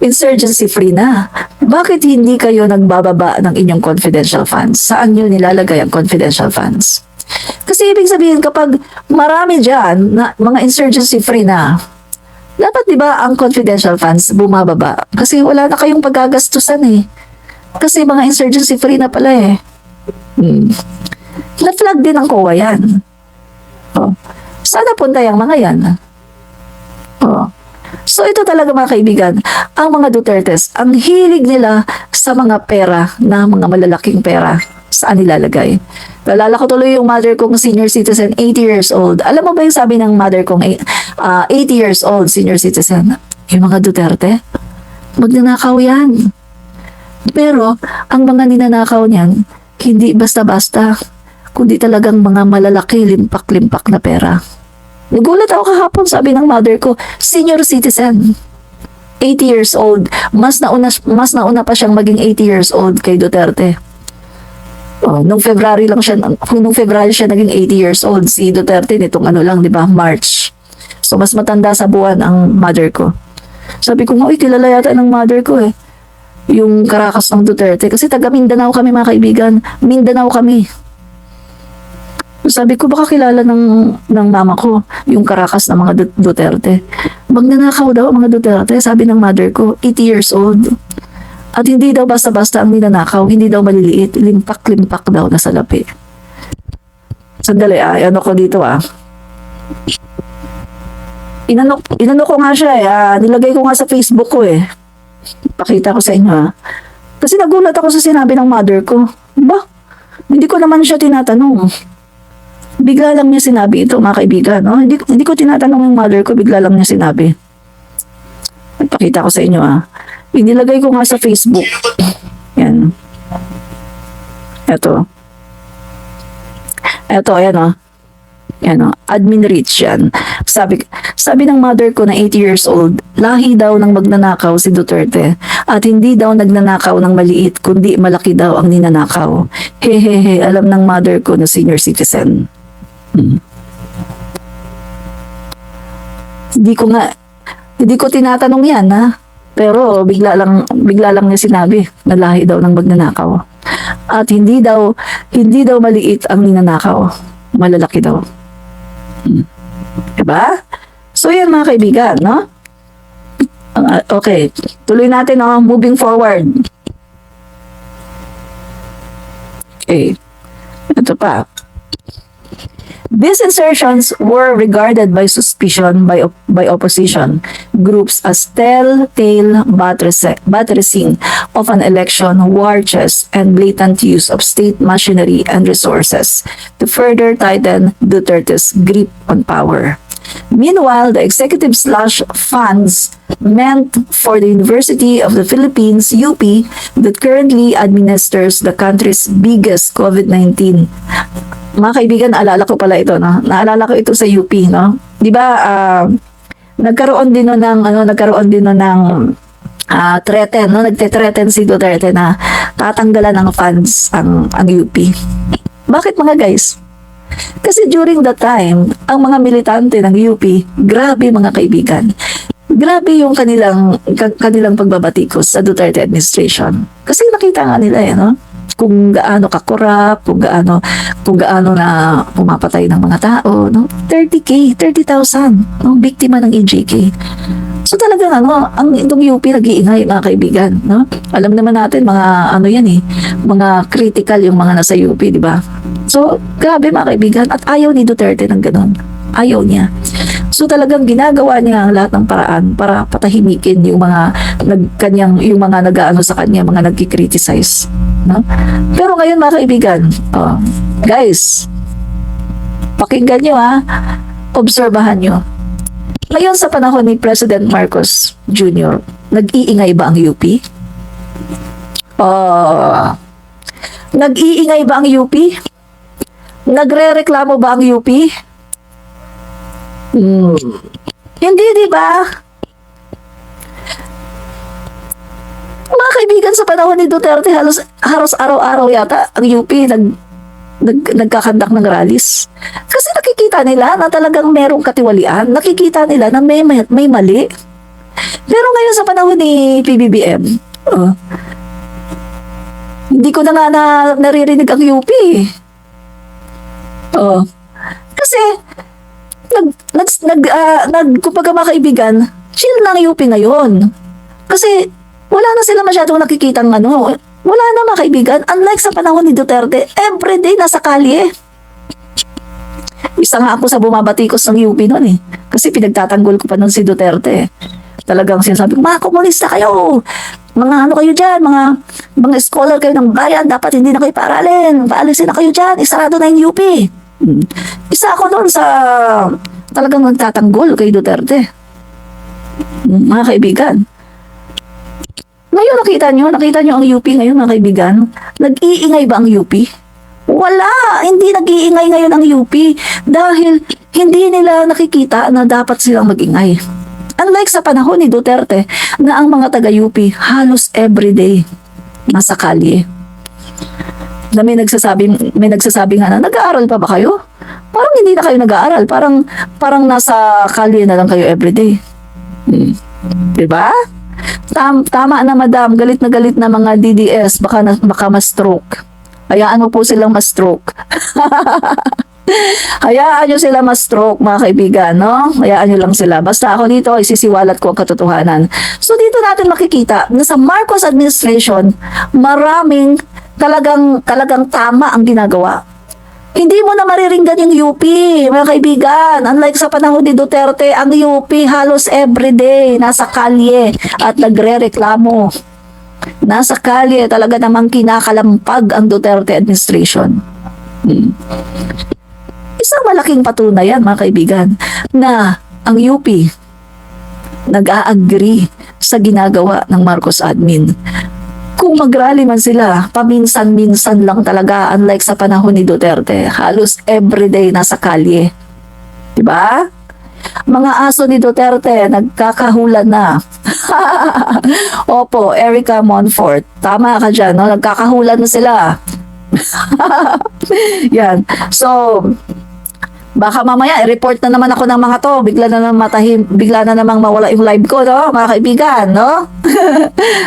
Insurgency free na. Bakit hindi kayo nagbababa ng inyong confidential funds? Saan nyo nilalagay ang confidential funds? Kasi ibig sabihin, kapag marami dyan na mga insurgency free na, dapat di ba ang confidential funds bumababa? Kasi wala na kayong paggagastusan eh. Kasi mga insurgency free na pala eh. Na-flag din ang COA yan. Oh. Sana punta yung mga yan. Oh. So ito talaga mga kaibigan, ang mga Dutertes, ang hilig nila sa mga pera na mga malalaking pera, saan nilalagay. Naalala ko tuloy yung mother kong senior citizen, 80 years old. Alam mo ba yung sabi ng mother kong 80 years old senior citizen? Yung mga Duterte, magnanakaw yan. Pero ang mga ninanakaw niyan, hindi basta-basta, kundi talagang mga malalaki, limpak-limpak na pera. Nagulat ako kahapon, sabi ng mother ko, senior citizen, 80 years old. Mas nauna pa siyang maging 80 years old kay Duterte. Oh, nung February siya naging 80 years old. Si Duterte nitong di ba, March. So mas matanda sa buwan ang mother ko. Sabi ko, kilala yata ng mother ko eh. Yung Caracas ng Duterte. Kasi taga Mindanao kami mga kaibigan. Mindanao kami. Sabi ko, baka kilala ng mama ko yung Caracas ng mga Duterte. Magnanakaw daw ang mga Duterte, sabi ng mother ko, 80 years old. At hindi daw basta-basta ang ninanakaw, hindi daw maliliit, limpak-limpak daw na salapi. Sandali ano ko dito Inano ko nga siya nilagay ko nga sa Facebook ko Pakita ko sa inyo Kasi nagulat ako sa sinabi ng mother ko. Ba? Hindi ko naman siya tinatanong. Bigla lang niya sinabi ito, mga kaibigan. No? Hindi ko tinatanong yung mother ko, bigla lang niya sinabi. Pakita ko sa inyo Inilagay ko nga sa Facebook. Yan. Ito, ayan admin reach yan. Sabi ng mother ko na 80 years old, lahi daw ng magnanakaw si Duterte at hindi daw nagnanakaw ng maliit kundi malaki daw ang ninanakaw. Hehehe, alam ng mother ko na senior citizen. Hindi ko tinatanong yan pero bigla lang niya sinabi na lahi daw ng magnanakaw. At hindi daw maliit ang ninanakaw, malalaki daw. Diba? So yan mga kaibigan, no? Okay, tuloy natin moving forward. Okay, ito pa. These insertions were regarded by suspicion by opposition groups as telltale buttressing of an election war chest and blatant use of state machinery and resources to further tighten Duterte's grip on power. Meanwhile, the executive slash funds meant for the University of the Philippines, UP, that currently administers the country's biggest COVID-19. Mga kaibigan, alala ko pala ito, no? Naalala ko ito sa UP, no? 'Di ba, nagkaroon din ng threaten, no? Nagte-threaten si Duterte na tatanggalan ng funds ang UP. Bakit mga guys? Kasi during that time, ang mga militante ng UP, grabe mga kaibigan, grabe yung kanilang pagbabatikos sa Duterte administration. Kasi nakita nga nila no? Kung gaano ka-corrupt, kung gaano na pumapatay ng mga tao, no? 30,000, no? Biktima ng EJK. So talagang ang itong UP nag-iingay, mga kaibigan, no? Alam naman natin mga yan mga critical yung mga nasa UP, di ba? So grabe mga kaibigan, at ayaw ni Duterte ng ganun. Ayaw niya. So talagang ginagawa niya ang lahat ng paraan para patahimikin yung mga yung mga nag-aano sa kanya, mga nagki-criticize, no? Pero ngayon mga kaibigan, guys, pakinggan niyo obserbahan niyo. Ngayon sa panahon ni President Marcos Jr., nag-iingay ba ang UP? Nag-iingay ba ang UP? Nagrereklamo ba ang UP? Hindi, di ba? Mga kaibigan, sa panahon ni Duterte, halos araw-araw yata ang UP nagkakandak ng rallies. Kasi nakikita nila na talagang merong katiwalian. Nakikita nila na may mali. Pero ngayon sa panahon ni PBBM, hindi ko na nga naririnig ang UP. Kasi kumbaga mga kaibigan, chill lang UP ngayon. Kasi wala na sila masyadong nakikitang wala na mga kaibigan. Unlike sa panahon ni Duterte, everyday nasa kalye. Isa nga ako sa bumabatikos ng UP noon Kasi pinagtatanggol ko pa noon si Duterte. Talagang sinasabi ko, mga komunista kayo. Mga kayo dyan, mga scholar kayo ng bayan, dapat hindi na kayo paaralin. Paalisin na kayo dyan, isarado na yung UP. Isa ako noon sa talagang nagtatanggol kay Duterte. Mga kaibigan. Ngayon nakita nyo ang UP ngayon mga kaibigan. Nag-iingay ba ang UP? Wala, hindi nag-iingay ngayon ang UP dahil hindi nila nakikita na dapat silang mag-ingay. Unlike sa panahon ni Duterte na ang mga taga-UP halos everyday nasa kalye. Na may nagsasabi nga na, nag-aaral pa ba kayo? Parang hindi na kayo nag-aaral. Parang nasa kalye na lang kayo everyday. Diba? Tama na madam, galit na mga DDS, baka ma-stroke. Hayaan mo po silang ma-stroke. Hayaan nyo sila ma-stroke mga kaibigan, no? Hayaan nyo lang sila. Basta ako dito, isisiwalat ko ang katotohanan. So dito natin makikita na sa Marcos administration, maraming talagang tama ang ginagawa. Hindi mo na mariringgan yung UP, mga kaibigan. Unlike sa panahon ni Duterte, ang UP halos everyday nasa kalye at nagre-reklamo. Nasa kalye, talaga namang kinakalampag ang Duterte administration. Isang malaking patunayan, mga kaibigan, na ang UP nag-a-agree sa ginagawa ng Marcos admin. Kung mag-rally man sila, paminsan-minsan lang talaga, unlike sa panahon ni Duterte, halos everyday nasa kalye. Diba? Mga aso ni Duterte, nagkakahulan na. Opo, Erica Monfort, tama ka dyan, no? Nagkakahulan na sila. Yan. So, baka mamaya i-report na naman ako ng mga to, bigla na namang mawala yung live ko, no, mga kaibigan, no?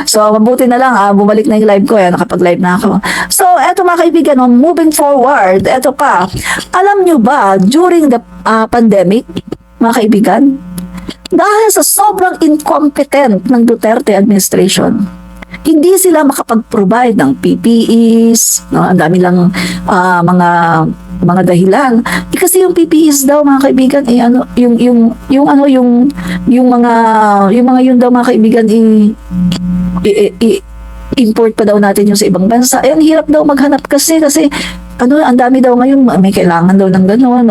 So mabuti na lang bumalik na yung live ko, nakapag-live na ako. So eto mga kaibigan, moving forward, eto pa, alam nyo ba during the pandemic, mga kaibigan, dahil sa sobrang incompetent ng Duterte administration, hindi sila makapag-provide ng PPEs, no? Ang dami lang mga dahilan. Kasi yung PPEs daw mga kaibigan yung mga yun daw mga kaibigan import pa daw natin yung sa ibang bansa. Ang hirap daw maghanap kasi ang dami daw ngayon, may kailangan daw ng gano'n,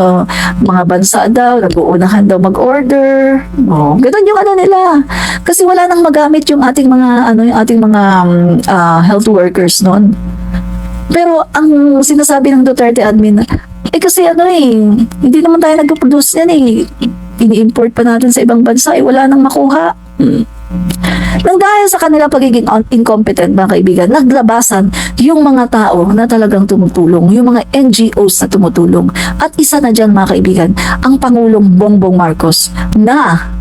mga bansa daw, nag-uunahan daw mag-order, gano'n yung nila. Kasi wala nang magamit yung ating mga health workers noon. Pero ang sinasabi ng Duterte admin, kasi hindi naman tayo nag-produce yan ini-import pa natin sa ibang bansa, wala nang makuha. Nang dahil sa kanilang pagiging incompetent, mga kaibigan, naglabasan yung mga tao na talagang tumutulong, yung mga NGOs na tumutulong. At isa na dyan, mga kaibigan, ang Pangulong Bongbong Marcos na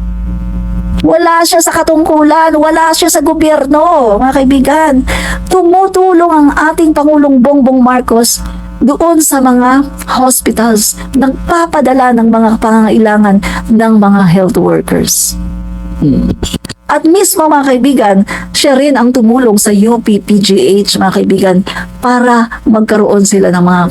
Wala siya sa katungkulan, wala siya sa gobyerno, mga kaibigan. Tumutulong ang ating Pangulong Bongbong Marcos doon sa mga hospitals, nagpapadala ng mga pangangailangan ng mga health workers. At mismo mga kaibigan, siya rin ang tumulong sa UP-PGH mga kaibigan para magkaroon sila ng mga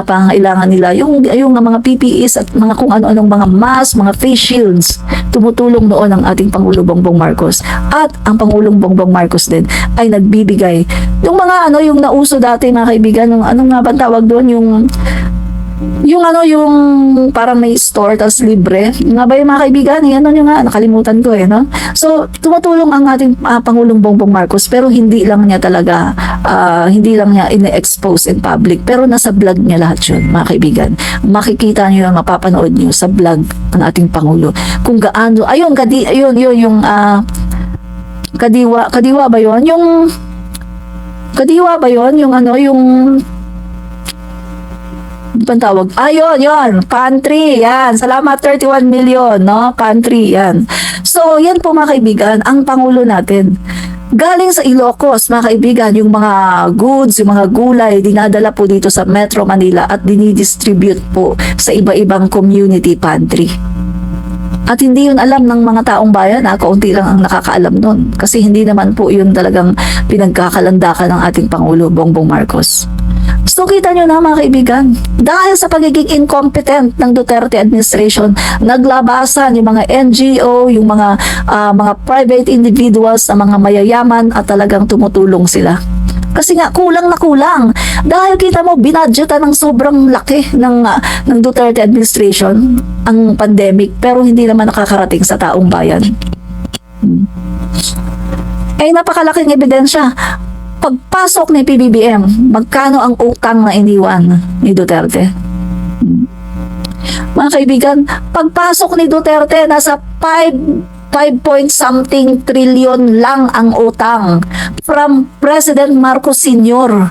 pangangailangan nila. Yung mga PPEs at mga kung ano-anong mga mask, mga face shields, tumutulong noon ang ating Pangulo Bongbong Marcos. At ang Pangulong Bongbong Marcos din ay nagbibigay. Yung mga yung nauso dati mga kaibigan, yung anong nga ba tawag doon, yung parang may store tas libre nga ba yung mga kaibigan, yan yung nga nakalimutan ko no. So tumutulong ang ating Pangulong Bongbong Marcos, pero hindi lang niya ine-expose in public, pero nasa vlog niya lahat yun mga kaibigan. Makikita niyo, mapapanood niyo sa vlog ng ating Pangulo kung gaano yung kadiwa ba yun, yung tawag. Yun. Pantry. Yan. Salamat, 31 million, no? Pantry. Yan. So, yan po mga kaibigan, ang Pangulo natin. Galing sa Ilocos, mga kaibigan, yung mga goods, yung mga gulay, dinadala po dito sa Metro Manila at dinidistribute po sa iba-ibang community pantry. At hindi yun alam ng mga taong bayan, kaunti lang ang nakakaalam nun. Kasi hindi naman po yun talagang pinagkakalandakan ng ating Pangulo, Bongbong Marcos. So kita nyo na mga kaibigan, dahil sa pagiging incompetent ng Duterte administration, naglabasan yung mga NGO, yung mga private individuals, ang mga mayayaman at talagang tumutulong sila. Kasi nga kulang na kulang. Dahil kita mo binadgetan ng sobrang laki ng Duterte administration ang pandemic, pero hindi naman nakakarating sa taong bayan. Napakalaking ebidensya. Pagpasok ni PBBM, magkano ang utang na iniwan ni Duterte? Mga kaibigan, pagpasok ni Duterte, nasa 5 point something trillion lang ang utang from President Marcos Sr.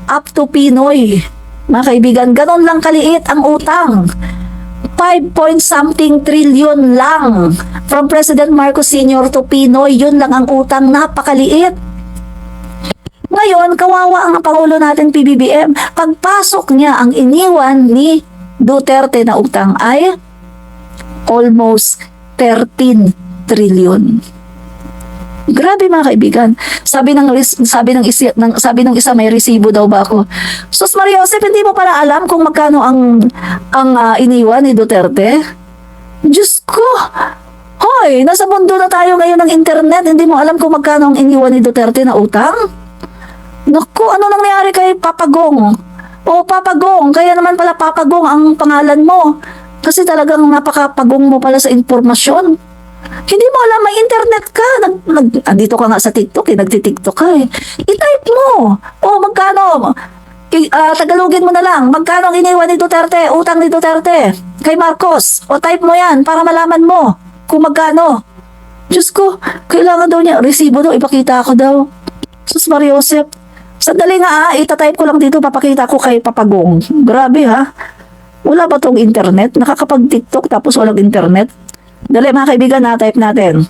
up to Pinoy. Mga kaibigan, ganon lang kaliit ang utang. 5 point something trillion lang from President Marcos Sr. to Pinoy. Yun lang ang utang, napakaliit. Ngayon, kawawa ang Pangulo natin PBBM. Pagpasok niya, ang iniwan ni Duterte na utang ay almost 13 trillion. Grabe mga kaibigan. Sabi ng isa may resibo daw ba ako. Sus Maria Josep, hindi mo pala alam kung magkano ang iniwan ni Duterte? Diyos ko. Hoy, nasa mundo na tayo ngayon ng internet. Hindi mo alam kung magkano ang iniwan ni Duterte na utang? Naku, ano nangyari kay Papa Gong? Papa Gong, kaya naman pala Papa Gong ang pangalan mo. Kasi talagang napakapagong mo pala sa informasyon. Hindi mo alam, may internet ka. Andito ka nga sa TikTok, nagti-TikTok ka I-type mo. Magkano? Tagalogin mo na lang. Magkano ang iniwan ni Duterte, utang ni Duterte kay Marcos? Type mo yan para malaman mo kung magkano. Diyos ko, kailangan daw niya. Resibo daw, ipakita ko daw. Sus Maria Josep. Sandali nga itatype ko lang dito, papakita ko kay Papagong. Grabe Wala ba tong internet? Nakakapag-TikTok tapos walang internet? Dali mga kaibigan, type natin.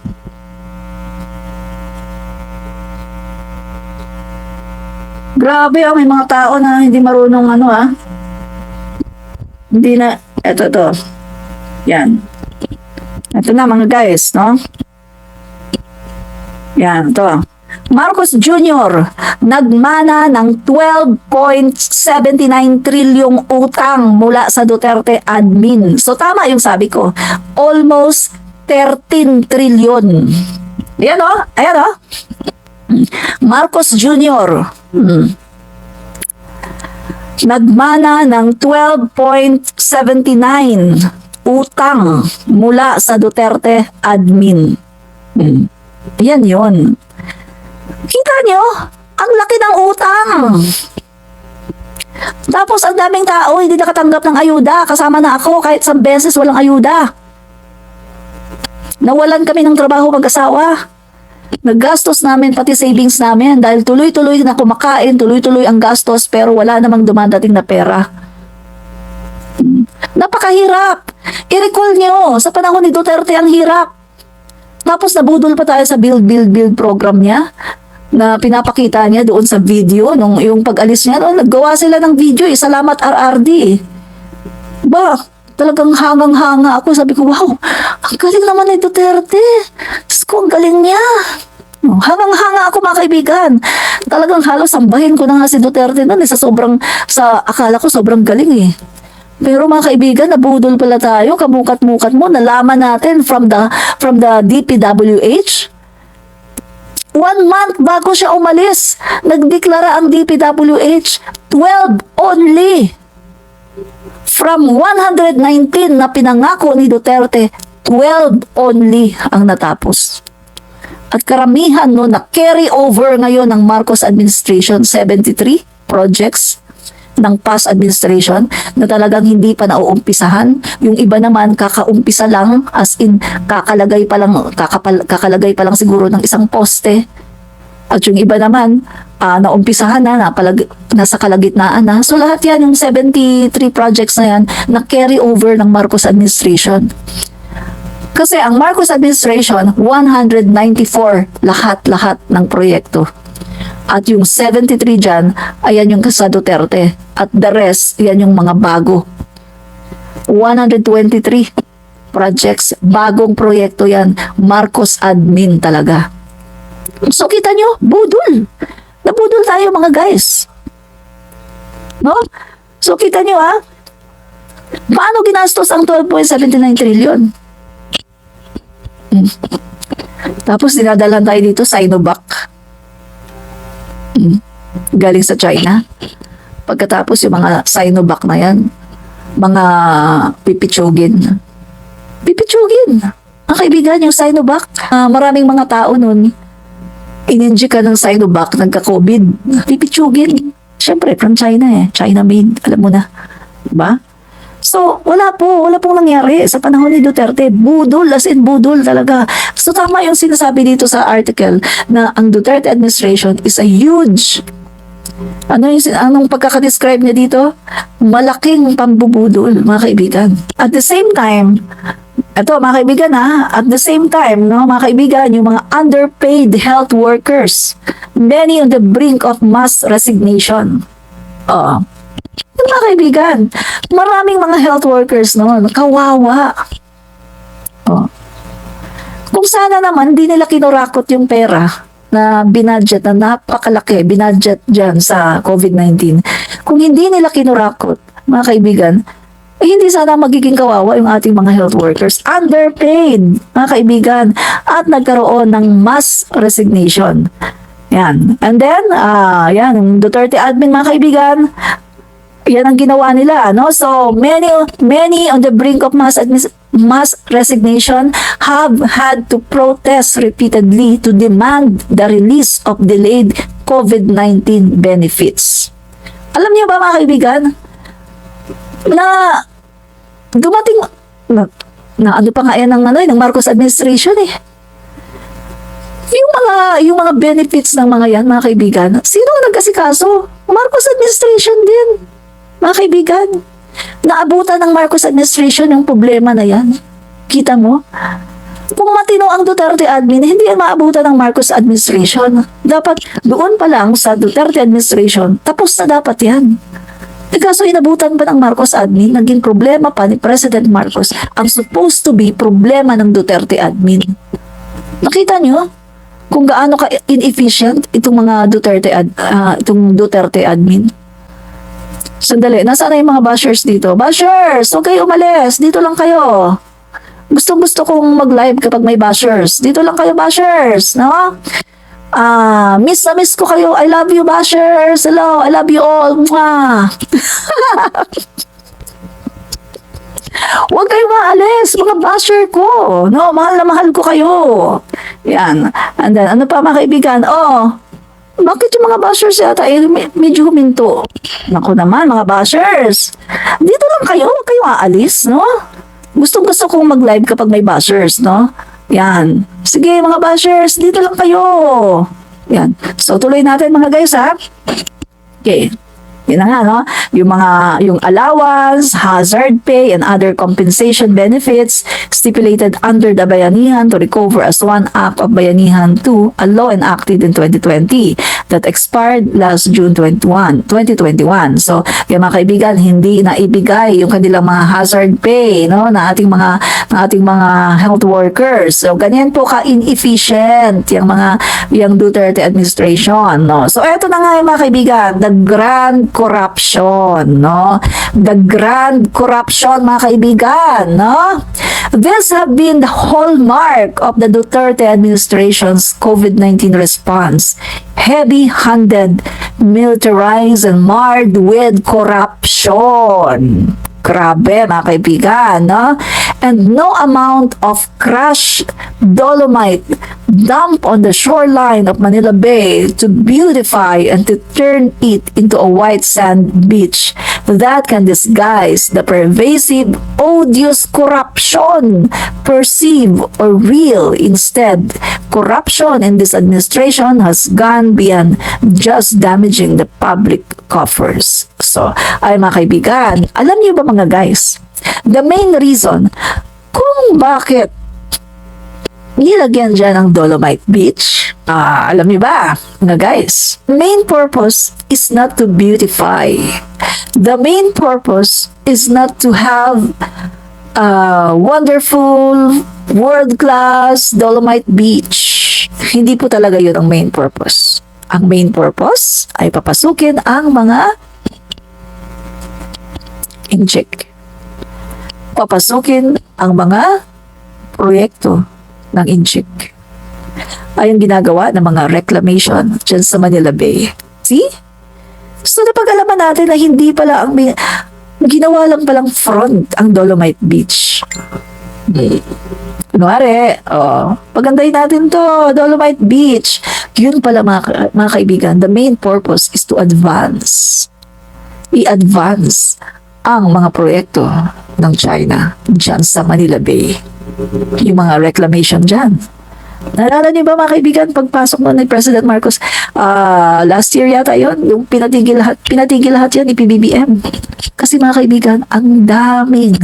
Grabe may mga tao na hindi marunong Hindi na, eto. Yan. Ito na mga guys, no? Yan, to. Marcos Jr. nagmana ng 12.79 trilyong utang mula sa Duterte admin. So tama yung sabi ko. Almost 13 trilyon. Ayan Ayan Marcos Jr. Nagmana ng 12.79 utang mula sa Duterte admin. Ayan yun. Kita nyo? Ang laki ng utang. Tapos ang daming tao hindi nakatanggap ng ayuda. Kasama na ako kahit isang beses walang ayuda. Nawalan kami ng trabaho mag-asawa. Naggastos namin pati savings namin dahil tuloy-tuloy na kumakain, tuloy-tuloy ang gastos pero wala namang dumadating na pera. Napakahirap. I-recall nyo, sa panahon ni Duterte ang hirap. Tapos nabudol pa tayo sa build program niya na pinapakita niya doon sa video nung yung pag-alis niya. No, naggawa sila ng video, salamat RRD. Ba, talagang hangang-hanga ako. Sabi ko, wow, ang galing naman ni Duterte. Diyos ko, ang galing niya. Hangang-hanga ako, mga kaibigan. Talagang halos sambahin ko na nga si Duterte noon sa akala ko sobrang galing eh. Pero mga kaibigan, nabudol pala tayo, kamukat-mukat mo, nalaman natin from the DPWH. 1 month bago siya umalis, nagdeklara ang DPWH, 12 only. From 119 na pinangako ni Duterte, 12 only ang natapos. At karamihan no, na carry over ngayon ng Marcos administration, 73 projects ng past administration na talagang hindi pa nauumpisahan. Yung iba naman kakaumpisa lang, as in kakalagay pa lang siguro ng isang poste. At yung iba naman naumpisahan nasa kalagitnaan na. So lahat yan, yung 73 projects na yan, na carry over ng Marcos administration. Kasi ang Marcos administration, 194 lahat ng proyekto. At yung 73 dyan, ayan yung sa Duterte. At the rest, yan yung mga bago. 123 projects, bagong proyekto yan. Marcos admin talaga. So kita nyo, budol. Nabudol tayo mga guys. No? So kita nyo paano ginastos ang 12.79 trillion? Tapos dinadalhan tayo dito, Sinovac. Galing sa China. Pagkatapos yung mga Sinovac na yan, mga pipitsugin. Ang kaibigan, yung Sinovac, maraming mga tao nun, ininjika ng Sinovac, nagka-COVID, pipitsugin. Siyempre, from China China made, alam mo na. Diba? So, wala pong nangyari sa panahon ni Duterte. Budol, as in budol talaga. So, tama yung sinasabi dito sa article na ang Duterte administration is a huge, anong pagkakadescribe niya dito? Malaking pambubudol, mga kaibigan. At the same time, ito mga kaibigan at the same time, no, mga kaibigan, yung mga underpaid health workers, many on the brink of mass resignation. Mga kaibigan, maraming mga health workers kawawa. Kung sana naman di nila kinurakot yung pera na binadget na napakalaki, binadget dyan sa COVID-19. Kung hindi nila kinurakot, mga kaibigan, hindi sana magiging kawawa yung ating mga health workers. Underpaid, mga kaibigan, at nagkaroon ng mass resignation. Yan. And then, yan, yung Duterte admin, mga kaibigan, yan ang ginawa nila, no? So, many on the brink of mass resignation have had to protest repeatedly to demand the release of delayed COVID-19 benefits. Alam niyo ba, mga kaibigan, na dumating na ano pa nga yan ng Marcos administration Yung mga benefits ng mga yan, mga kaibigan, sino ang nag-asikaso? Marcos administration din. Mga kaibigan, naabutan ng Marcos administration yung problema na yan. Kita mo? Kung matino ang Duterte admin, hindi yan maabutan ng Marcos administration. Dapat doon pa lang sa Duterte administration, tapos na dapat yan. Kaso inabutan pa ng Marcos admin, naging problema pa ni President Marcos ang supposed to be problema ng Duterte admin. Nakita nyo kung gaano ka inefficient itong mga Duterte admin? Sandali, nasaan na yung mga bashers dito? Bashers, huwag kayo umalis. Dito lang kayo. Gusto kong mag-live kapag may bashers. Dito lang kayo, bashers. No? Miss na miss ko kayo. I love you, bashers. Hello, I love you all. Mwah. Huwag kayo maalis, mga basher ko. No, mahal na mahal ko kayo. Yan. And then, ano pa mga kaibigan? Bakit yung mga bashers yata medyo huminto? Naku naman, mga bashers. Dito lang kayo, huwag kayong aalis, no? Gusto kong mag-live kapag may bashers, no? Yan. Sige, mga bashers, dito lang kayo. Yan. So, tuloy natin mga guys, ha? Okay. Yun na nga, no? Yung allowance, hazard pay, and other compensation benefits stipulated under the Bayanihan to Recover as one act of Bayanihan 2, a law enacted in 2020 that expired last June 2021. So, yung mga kaibigan, hindi na ibigay yung kanilang mga hazard pay, no, na ating mga health workers. So, ganyan po ka-inefficient yung Duterte administration, no. So, eto na nga yung mga kaibigan, the grand corruption, no. The grand corruption, mga kaibigan, no. This have been the hallmark of the Duterte administration's COVID-19 response. Heavy-handed, militarized, and marred with corruption. Grabe, mga kaibigan, no? And no amount of crushed dolomite dumped on the shoreline of Manila Bay to beautify and to turn it into a white sand beach that can disguise the pervasive, odious corruption perceived or real. Instead, corruption in this administration has gone beyond just damaging the public coffers. So, ay mga kaibigan, alam niyo ba mga guys, the main reason kung bakit nilagyan dyan ng Dolomite Beach, alam niyo ba mga guys, main purpose is not to beautify. The main purpose is not to have wonderful, world-class Dolomite Beach. Hindi po talaga yun ang main purpose. Ang main purpose ay papasukin ang mga incheck. Papasukin ang mga proyekto ng incheck. Ay ang ginagawa ng mga reclamation dyan sa Manila Bay. See? So napag-alaman natin na hindi pala ang ginawa lang palang front ang Dolomite Beach. Kunwari, pagandahin natin to, Dolomite Beach. Yun pala mga kaibigan, the main purpose is to advance. I-advance ang mga proyekto ng China dyan sa Manila Bay. Yung mga reclamation dyan. Naalala niyo ba mga kaibigan, pagpasok mo ni President Marcos, last year yata yun, yung pinatigil lahat yan ni PBBM. Kasi mga kaibigan, ang daming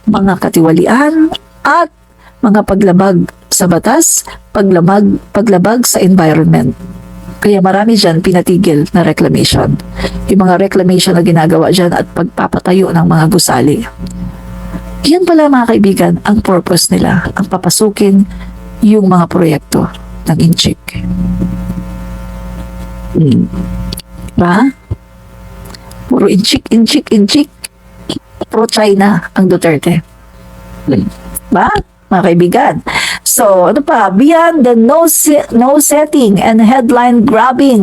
mga katiwalian at mga paglabag sa batas, paglabag sa environment. Kaya marami dyan pinatigil na reclamation. Yung mga reclamation na ginagawa dyan at pagpapatayo ng mga gusali. Yan pala mga kaibigan, ang purpose nila, ang papasukin yung mga proyekto ng incheck. Diba? Puro incheck. Pro-China ang Duterte. Diba? Mga kaibigan. So, ano pa? Beyond the no-setting and headline-grabbing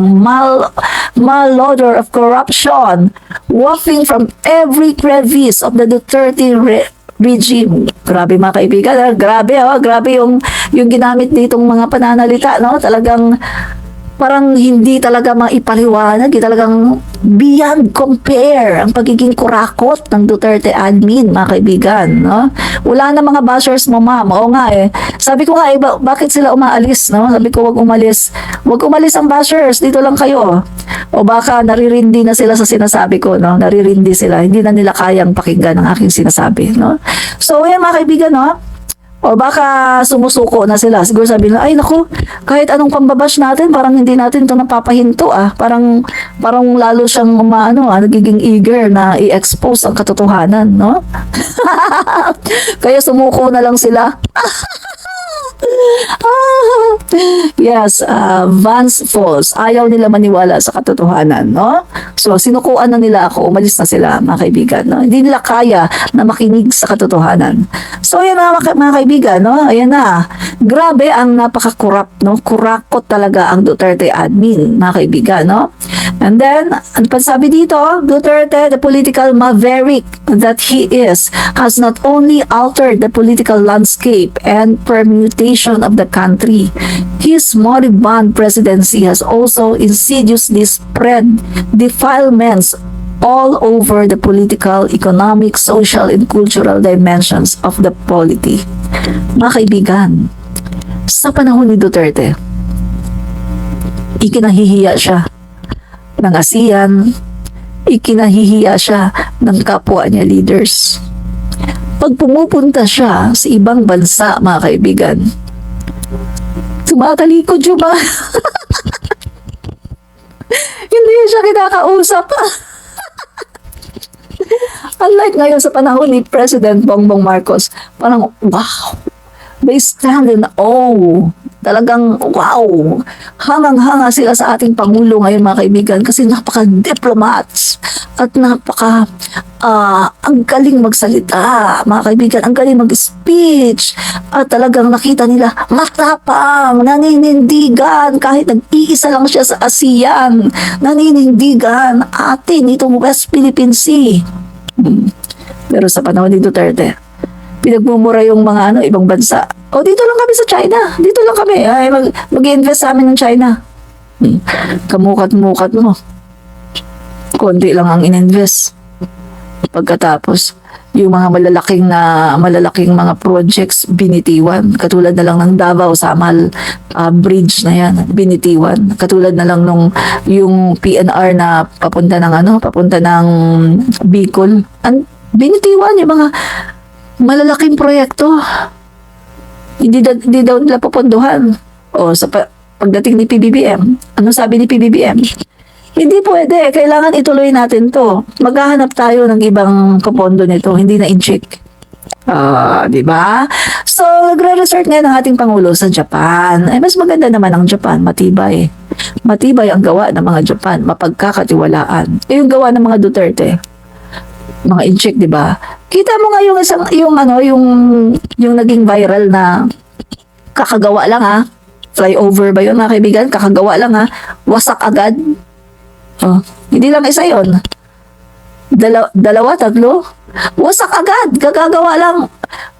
malodor of corruption wafting from every crevice of the Duterte regime. Grabe mga kaibigan. Grabe yung ginamit ditong mga pananalita, no? Talagang parang hindi talaga maipaliwanag, talagang beyond compare ang pagiging kurakot ng Duterte admin, mga kaibigan, no? Wala na mga bashers mo, ma'am. Oo nga eh. Sabi ko nga, bakit sila umaalis, no? Sabi ko, wag umalis ang bashers, dito lang kayo. O baka naririndi na sila sa sinasabi ko, no? Naririndi sila, hindi na nila kayang pakinggan ang aking sinasabi, no? So, yan mga kaibigan, no? O baka sumusuko na sila. Siguro sabi nila, ay naku, kahit anong pambabash natin, parang hindi natin ito napapahinto Parang lalo siyang nagiging eager na i-expose ang katotohanan, no? Kaya sumuko na lang sila. Yes, Vance Falls. Ayaw nila maniwala sa katotohanan, no? So, sinukuan na nila ako. Umalis na sila, mga kaibigan, no? Hindi nila kaya na makinig sa katotohanan. So, ayan na, mga kaibigan, no? Ayan na. Grabe ang napaka-corrupt, no? Kurakot talaga ang Duterte admin, mga kaibigan, no? And then, ano pa sabi dito? Duterte, the political maverick that he is, has not only altered the political landscape and permutation of the country, his moribund presidency has also insidiously spread defilements all over the political, economic, social, and cultural dimensions of the polity. Mga kaibigan, sa panahon ni Duterte, ikinahihiya siya ng ASEAN, ikinahihiya siya ng kapwa niya leaders. Pag pumupunta siya sa ibang bansa, mga kaibigan, tumatalikod yung mga hindi siya kinakausap. Unlike ngayon sa panahon ni President Bongbong Marcos, parang wow, they stand in awe. Talagang wow, hangang-hanga sila sa ating Pangulo ngayon, mga kaibigan, kasi napaka-diplomats at ang galing magsalita, mga kaibigan, ang galing mag-speech, at talagang nakita nila matapang, naninindigan, kahit nag-iisa lang siya sa ASEAN, naninindigan atin itong West Philippine Sea. Pero sa panahon ni Duterte, pinagmumura yung mga ibang bansa. O, dito lang kami sa China. Dito lang kami. Ay, mag-invest sa amin ng China. Kamukat-mukat mo. Konti lang ang ininvest. Pagkatapos, yung mga malalaking mga projects binitiwan. Katulad na lang ng Davao Samal Bridge na yan, binitiwan. Katulad na lang nung yung PNR na papunta ng Bicol. Binitiwan yung mga malalaking proyekto. Hindi daw nila pupunduhan. O pagdating ni PBBM, ano sabi ni PBBM? Hindi pwede, kailangan ituloy natin to. Maghahanap tayo ng ibang kapondo nito, hindi na in-check. Di ba? So, nagre-resort ngayon ang ating Pangulo sa Japan. Ay, mas maganda naman ang Japan, matibay. Matibay ang gawa ng mga Japan, mapagkakatiwalaan. Yung gawa ng mga Duterte, mga in-check, di ba? Kita mo nga yung naging viral na kakagawa lang flyover ba yun, mga kaibigan? Kakagawa lang wasak agad. Hindi lang isa yun. Dalawa, tatlo, wasak agad. Gagagawa lang.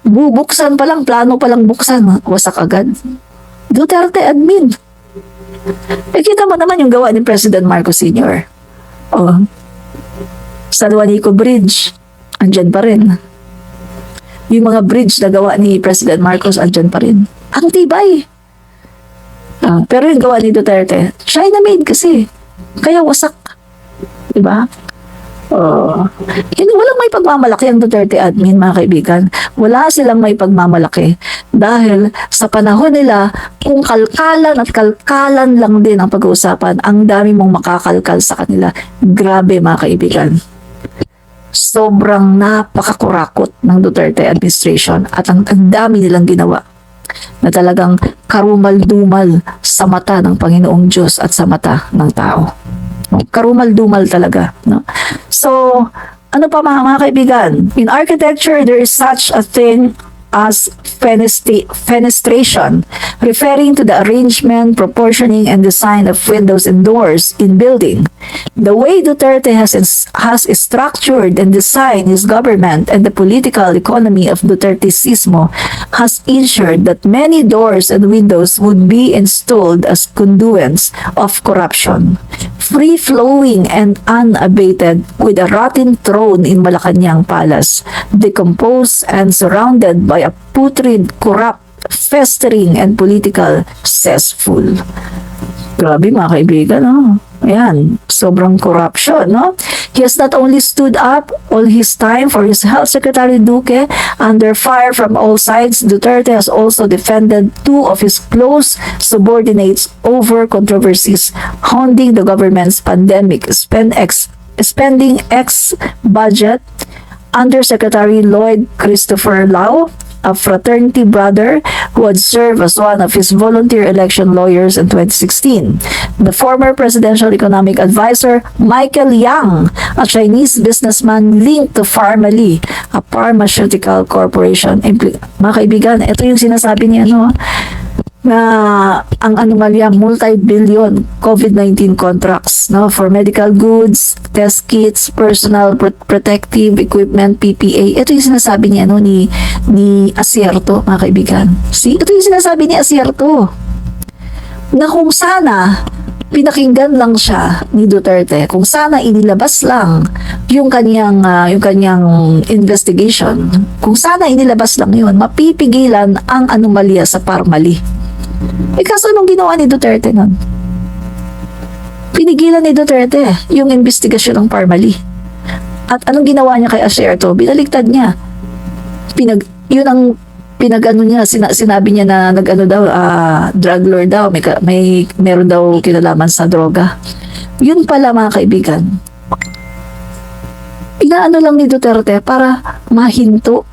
Bubuksan pa lang, plano pa lang buksan. Wasak agad. Duterte admin. Kita mo naman yung gawa ni President Marcos Sr. San Juanico Bridge, andyan pa rin. Yung mga bridge na gawa ni President Marcos, andyan pa rin. Ang tibay. Pero yung gawa ni Duterte, China-made kasi. Kaya wasak. Diba? Walang may pagmamalaki ang Duterte admin, mga kaibigan. Wala silang may pagmamalaki. Dahil sa panahon nila, kung kalkalan at kalkalan lang din ang pag-uusapan, ang dami mong makakalkal sa kanila. Grabe, mga kaibigan. Sobrang napakakurakot ng Duterte administration at ang dami nilang ginawa na talagang karumal-dumal sa mata ng Panginoong Diyos at sa mata ng tao. Karumal-dumal talaga. No? So, ano pa mga kaibigan? In architecture, there is such a thing as fenestration, referring to the arrangement, proportioning, and design of windows and doors in building. The way Duterte has structured and designed his government and the political economy of Duterteismo has ensured that many doors and windows would be installed as conduits of corruption, free-flowing and unabated, with a rotten throne in Malacanang Palace, decomposed and surrounded by a putrid, corrupt, festering, and political cesspool. Grabe, mga kaibigan, Ayan, sobrang corruption, He has not only stood up all his time for his Health Secretary Duque under fire from all sides, Duterte has also defended two of his close subordinates over controversies hounding the government's pandemic spending budget. Undersecretary Lloyd Christopher Lau, a fraternity brother who had served as one of his volunteer election lawyers in 2016. The former presidential economic advisor, Michael Yang, a Chinese businessman linked to Pharmali, a pharmaceutical corporation. Mga kaibigan, ito yung sinasabi niya, na ang anomalya, multi-billion COVID-19 contracts for medical goods, test kits, personal protective equipment, PPA. Ito yung sinasabi niya ni Asierto, mga kaibigan. Ito yung sinasabi ni Asierto na kung sana pinakinggan lang siya ni Duterte, kung sana inilabas lang yung kanyang investigation, kung sana inilabas lang yun, mapipigilan ang anomalya sa Pharmali. Kaso anong ginawa ni Duterte nun? Pinigilan ni Duterte yung investigasyon ng Parmali. At anong ginawa niya kay Asierto? Binaligtad niya. Yun ang pinag-ano niya, sinabi niya na nag-ano daw, drug lord daw, meron daw kinalaman sa droga. Yun pala mga kaibigan. Inaano lang ni Duterte para mahinto,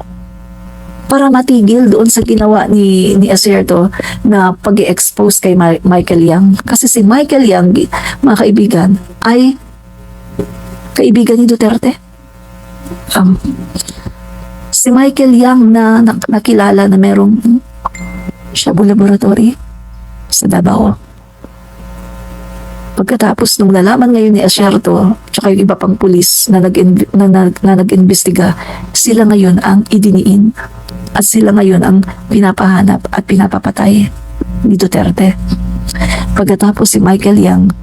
para matigil doon sa ginawa ni Asierto na pag-i-expose kay Michael Yang. Kasi si Michael Yang, mga kaibigan, ay kaibigan ni Duterte. Si Michael Yang na nakilala na merong Shabu Laboratory sa Davao. Pagkatapos nung nalaman ngayon ni Asierto tsaka yung iba pang pulis na nag-imbestiga, sila ngayon ang idiniin at sila ngayon ang pinapahanap at pinapapatay ni Duterte. Pagkatapos si Michael Yang,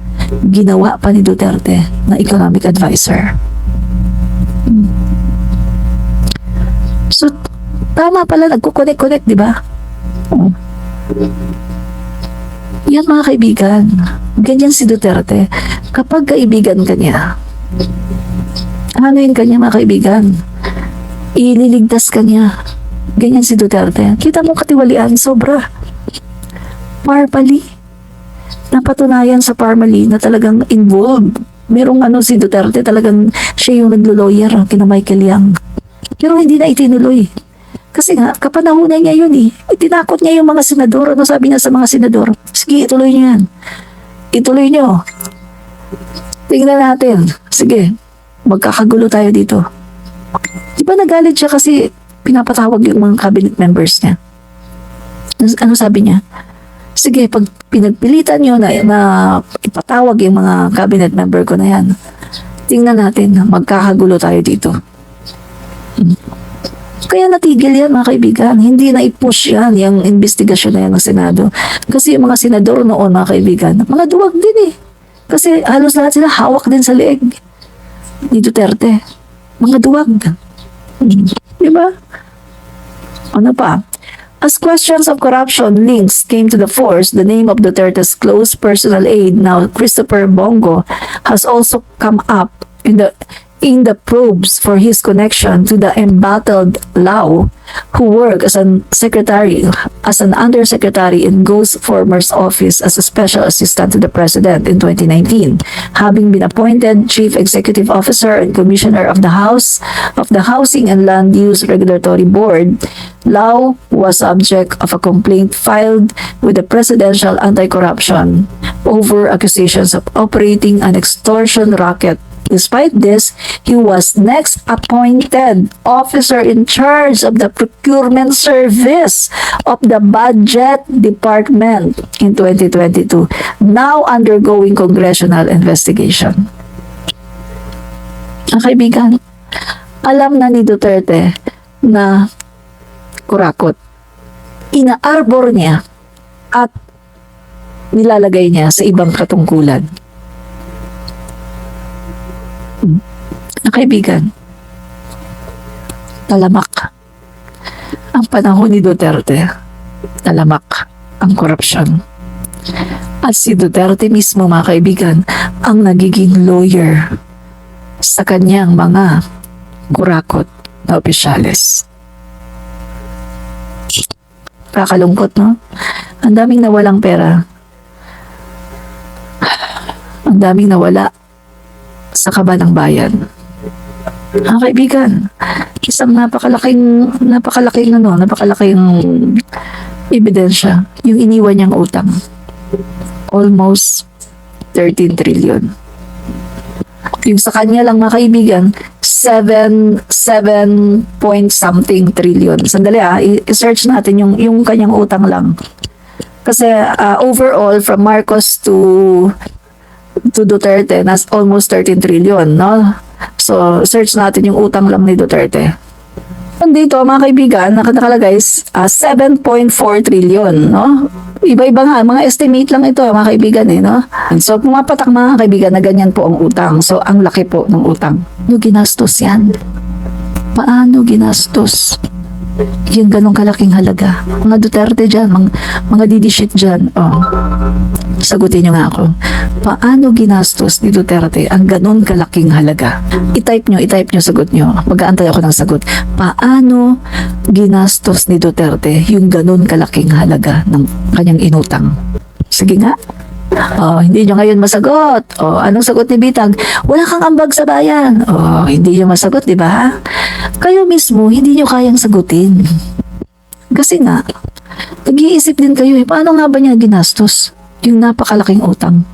ginawa pa ni Duterte na economic advisor. So, tama pala, nagkukonek-connect, di ba? Yan mga kaibigan, ganyan si Duterte. Kapag kaibigan ka niya, anuin ka niya mga kaibigan, ililigtas ka niya. Ganyan si Duterte. Kita mo katiwalian, sobra. Parmali. Napatunayan sa Parmali na talagang involved. Merong si Duterte, talagang siya yung naglo-lawyer kina Michael Yang. Pero hindi na itinuloy. Kasi nga, kapanahunan niya yun eh. Tinakot niya yung mga senador. Ano sabi niya sa mga senador? Sige, ituloy niyo yan. Ituloy niyo. Tingnan natin. Sige, magkakagulo tayo dito. Di ba nagalit siya kasi pinapatawag yung mga cabinet members niya? Ano sabi niya? Sige, pag pinagpilitan niyo na ipatawag yung mga cabinet member ko na yan, tingnan natin, magkakagulo tayo dito. Kaya natigil yan mga kaibigan. Hindi na i-push yan, yung investigasyon na yan ng Senado. Kasi yung mga senador noon mga kaibigan, mga duwag din eh. Kasi halos lahat sila hawak din sa leeg ni Duterte. Mga duwag. Diba? Ano pa? As questions of corruption links came to the force, the name of Duterte's close personal aide, now Christopher Bongo, has also come up in the probes for his connection to the embattled Lau, who worked as an undersecretary in Go's former office as a special assistant to the president in 2019. Having been appointed chief executive officer and commissioner of the Housing and Land Use Regulatory Board, Lau was subject of a complaint filed with the Presidential Anti-Corruption over accusations of operating an extortion racket. Despite this, he was next appointed officer in charge of the procurement service of the Budget Department in 2022, now undergoing congressional investigation. Ang kaibigan, alam na ni Duterte na kurakot. Ina-arbor niya at nilalagay niya sa ibang katungkulan. Kaibigan, talamak ang panahon ni Duterte, talamak ang korupsyon. At si Duterte mismo mga kaibigan ang nagiging lawyer sa kanyang mga kurakot na opisyales. Kakalungkot, no? Ang daming nawalang pera. Ang daming nawala sa kaba ng bayan. Mga kaibigan, isang napakalaking ebidensya yung iniwan niyang utang. Almost 13 trillion. Yung sa kanya lang mga kaibigan, 7 point something trillion. Sandali i-search natin yung kanyang utang lang. Kasi overall from Marcos to Duterte, nas almost 13 trillion, no? So, search natin yung utang lang ni Duterte. Dito, mga kaibigan, nakalagay 7.4 trillion, no? Iba-iba nga, mga estimate lang ito, mga kaibigan, no? So, pumapatak mga kaibigan na ganyan po ang utang. So, ang laki po ng utang. Ano ginastos yan? Paano ginastos? Yung ganong kalaking halaga. Mga Duterte dyan, mga didishit dyan. sagutin nyo nga ako. Paano ginastos ni Duterte ang ganon kalaking halaga? I-type nyo sagot nyo. Mag-aantay ako ng sagot. Paano ginastos ni Duterte yung ganon kalaking halaga ng kanyang inutang? Sige nga. Oh, hindi nyo ngayon masagot. Oh, anong sagot ni Bitag? Wala kang ambag sa bayan. Oh, hindi nyo masagot, di ba? Kayo mismo, hindi nyo kayang sagutin. Kasi nga, nag-iisip din kayo, paano nga ba niya ginastos yung napakalaking utang?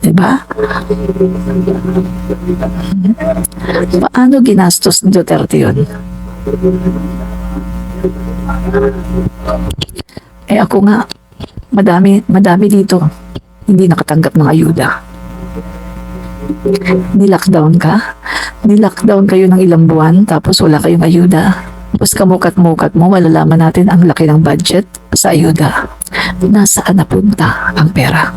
Diba? Paano ginastos ni Duterte yun? Eh ako nga, madami dito hindi nakatanggap ng ayuda. Nilockdown ka? Nilockdown kayo ng ilang buwan tapos wala kayong ayuda. Tapos kamukat-mukat mo, malalaman natin ang laki ng budget sa ayuda. Nasaan napunta ang pera?